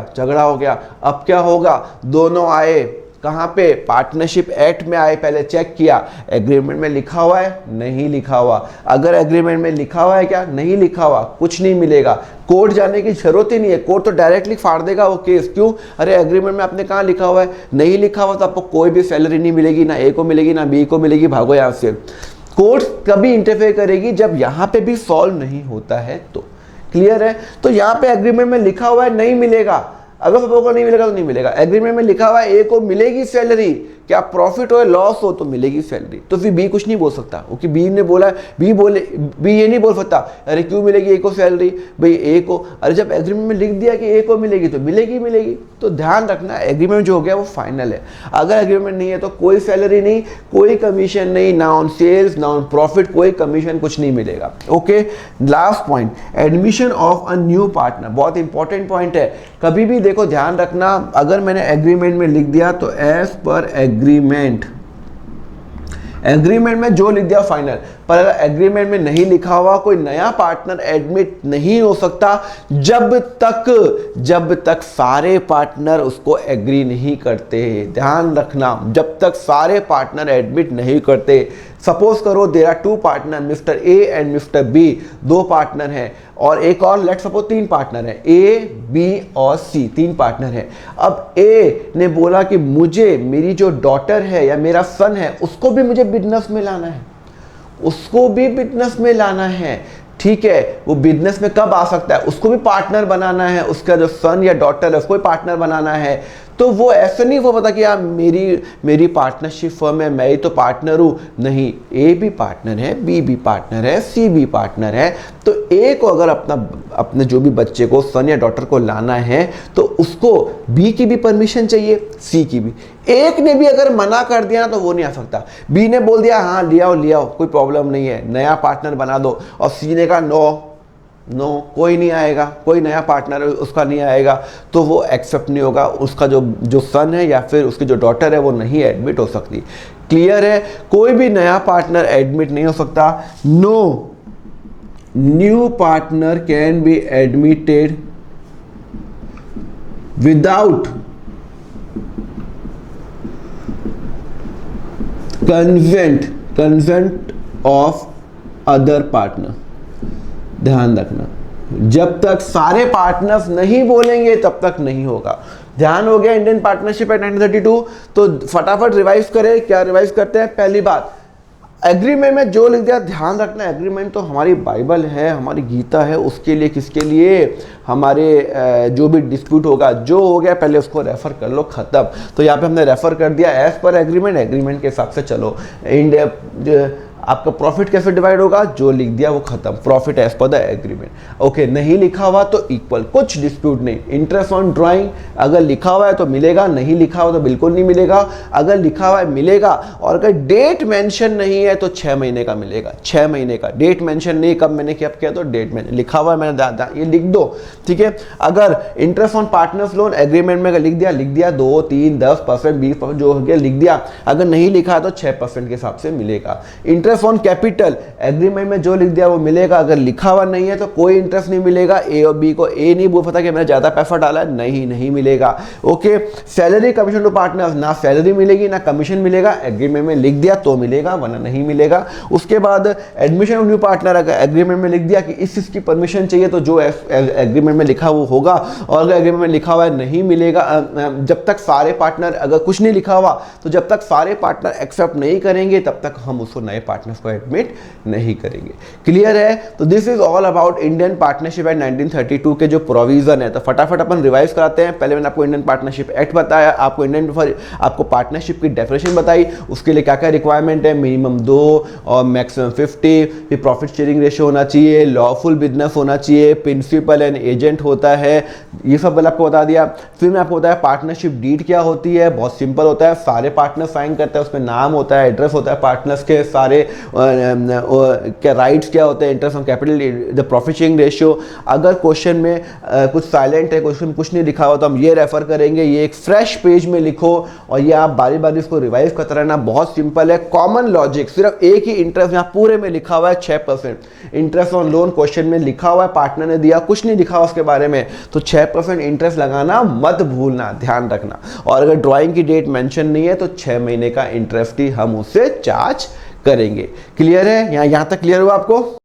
अब क्या होगा? दोनों आए कहाँ पे? पार्टनरशिप एक्ट में आए। पहले चेक किया एग्रीमेंट में लिखा हुआ है, नहीं लिखा हुआ। अगर एग्रीमेंट में लिखा हुआ है, क्या नहीं लिखा हुआ, कुछ नहीं मिलेगा। कोर्ट जाने की जरूरत ही नहीं है, कोर्ट तो डायरेक्टली फाड़ देगा वो केस। क्यों? अरे एग्रीमेंट में आपने कहाँ लिखा हुआ है? नहीं लिखा हुआ तो आपको कोई भी सैलरी नहीं मिलेगी, ना ए को मिलेगी ना बी को मिलेगी, भागो यहाँ से। कोर्ट कभी इंटरफेयर करेगी जब यहाँ पे भी सॉल्व नहीं होता है तो। क्लियर है? तो यहाँ पे एग्रीमेंट में लिखा हुआ है नहीं मिलेगा, अगर सपोज को नहीं मिलेगा तो नहीं मिलेगा। एग्रीमेंट में लिखा हुआ है ए को मिलेगी सैलरी, क्या प्रॉफिट हो लॉस हो तो मिलेगी सैलरी, तो फिर बी कुछ नहीं बोल सकता, क्योंकि बी ने बोला, बी ये नहीं बोल सकता अरे क्यों मिलेगी ए को सैलरी, भाई ए को। अरे जब एग्रीमेंट में लिख दिया कि ए को मिलेगी तो मिलेगी। तो ध्यान रखना एग्रीमेंट जो हो गया वो फाइनल है। अगर एग्रीमेंट नहीं है तो कोई सैलरी नहीं, कोई कमीशन नहीं, ना ऑन सेल्स ना ऑन प्रॉफिट, कोई कमीशन कुछ नहीं मिलेगा। Okay. Last point, admission of a new partner, बहुत इंपॉर्टेंट पॉइंट है। कभी भी देखो ध्यान रखना, अगर मैंने एग्रीमेंट में लिख दिया तो एज पर एग्रीमेंट में जो लिख दिया फाइनल, पर अगर एग्रीमेंट में नहीं लिखा हुआ कोई नया पार्टनर एडमिट नहीं हो सकता जब तक सारे पार्टनर उसको एग्री नहीं करते। ध्यान रखना, जब तक सारे पार्टनर एडमिट नहीं करते। सपोज करो there are two partner, mister A and mister B, दो पार्टनर हैं, और एक और लेट सपोज तीन पार्टनर हैं, ए बी और सी, तीन पार्टनर हैं। अब ए ने बोला कि मुझे मेरी जो डॉटर है या मेरा सन है उसको भी मुझे बिजनेस में लाना है, ठीक है। वो बिजनेस में कब आ सकता है? उसको भी पार्टनर बनाना है, उसका जो सन या डॉटर है उसको भी पार्टनर बनाना है। तो वो ऐसे नहीं वो पता कि यार मेरी पार्टनरशिप फर्म है, मैं ही तो पार्टनर हूँ। नहीं, ए भी पार्टनर है, बी भी पार्टनर है, सी भी पार्टनर है। तो ए को अगर अपने जो भी बच्चे को, सन या डॉटर को लाना है तो उसको बी की भी परमिशन चाहिए, सी की भी। एक ने भी अगर मना कर दिया तो वो नहीं आ सकता। बी ने बोल दिया हाँ ले आओ कोई प्रॉब्लम नहीं है, नया पार्टनर बना दो, और सी ने कहा नो कोई नहीं आएगा, कोई नया पार्टनर उसका नहीं आएगा, तो वो एक्सेप्ट नहीं होगा। उसका जो सन है या फिर उसकी जो डॉटर है वो नहीं एडमिट हो सकती। क्लियर है? कोई भी नया पार्टनर एडमिट नहीं हो सकता। No new partner can be admitted without consent of other partner. ध्यान रखना, जब तक सारे पार्टनर्स नहीं बोलेंगे तब तक नहीं होगा। ध्यान हो गया इंडियन पार्टनरशिप एक्ट 1932। तो फटाफट रिवाइज करें। क्या रिवाइज करते हैं? पहली बात, एग्रीमेंट में जो लिख दिया ध्यान रखना, एग्रीमेंट तो हमारी बाइबल है, हमारी गीता है, उसके लिए किसके लिए? हमारे जो भी डिस्प्यूट होगा, जो हो गया पहले उसको रेफर कर लो, खत्म। तो यहाँ पे हमने रेफर कर दिया एज पर एग्रीमेंट के हिसाब से चलो। इंडिया आपका प्रॉफिट कैसे डिवाइड होगा? जो लिख दिया वो खत्म, profit as per the agreement. Okay, नहीं लिखा हुआ तो इक्वल, कुछ डिस्प्यूट नहीं। इंटरेस्ट ऑन ड्राइंग अगर लिखा हुआ है तो मिलेगा, नहीं लिखा हुआ तो बिल्कुल नहीं मिलेगा। अगर लिखा हुआ है मिलेगा, और अगर डेट मेंशन नहीं है तो 6 महीने का मिलेगा, 6 महीने का। डेट मेंशन नहीं, कब मैंने क्या किया तो डेट में लिखा हुआ है, मैंने ये लिख दो, ठीक है। अगर interest on partners loan agreement में लिख दिया 2, 3, 10%, 20% जो हो गया लिख दिया। अगर नहीं लिखा है तो 6% के हिसाब से मिलेगा। इंटरेस्ट ऑन कैपिटल एग्रीमेंट में जो लिख दिया वो मिलेगा, अगर लिखा हुआ नहीं है तो कोई इंटरेस्ट नहीं मिलेगा। ए और बी को ए नहीं बोल सकता कि मैंने ज्यादा पैसा डाला है, नहीं मिलेगा। Okay, salary commission to partners, ना सैलरी मिलेगी ना कमीशन मिलेगा। एग्रीमेंट में लिख दिया तो मिलेगा, वरना नहीं मिलेगा। उसके बाद एडमिशन ऑफ न्यू पार्टनर, अगर एग्रीमेंट में लिख दिया कि इस चीज की परमिशन चाहिए तो जो एग्रीमेंट में लिखा वो होगा, और अगर एग्रीमेंट में लिखा हुआ है नहीं मिलेगा। जब तक सारे पार्टनर, अगर कुछ नहीं लिखा हुआ तो जब तक सारे पार्टनर एक्सेप्ट नहीं करेंगे तब तक हम उसको नए पार्टनर पार्टनर्स को एडमिट नहीं करेंगे। क्लियर है? तो this is all about Indian partnership act 1932 के जो प्रोविजन है। तो फटाफट अपन रिवाइज कराते हैं। पहले मैंने आपको इंडियन पार्टनरशिप एक्ट बताया, आपको पार्टनरशिप की डेफिनेशन बताई, उसके लिए क्या क्या रिक्वायरमेंट है, मिनिमम 2 और मैक्सिमम 50, फिर प्रॉफिट शेयरिंग रेशियो होना चाहिए, लॉफुल बिजनेस होना चाहिए, प्रिंसिपल एंड एजेंट होता है, ये सब मैंने आपको बता दिया। फिर मैं आपको बताया पार्टनरशिप डीड क्या होती है, बहुत सिंपल होता है, सारे पार्टनर साइन करते हैं, उसमें नाम होता है, एड्रेस होता है पार्टनर्स के, सारे क्या राइट्स क्या होते हैं, interest on capital, the profit sharing ratio. अगर क्वेश्चन में कुछ साइलेंट है, क्वेश्चन कुछ नहीं लिखा हुआ, तो हम ये रेफर करेंगे, ये एक फ्रेश पेज में लिखो और ये आप बारी बारी इसको रिवाइज करते रहना। बहुत सिंपल है, कॉमन लॉजिक, सिर्फ एक ही इंटरेस्ट यहाँ पूरे में लिखा हुआ है 6% इंटरेस्ट ऑन लोन, क्वेश्चन में लिखा हुआ है, पार्टनर ने दिया, कुछ नहीं लिखा हुआ उसके बारे में, तो 6% इंटरेस्ट लगाना मत भूलना, ध्यान रखना। और अगर ड्राइंग की डेट मेंशन नहीं है तो 6 महीने का इंटरेस्ट ही हम उससे चार्ज करेंगे। क्लियर है? यहाँ तक क्लियर हुआ आपको?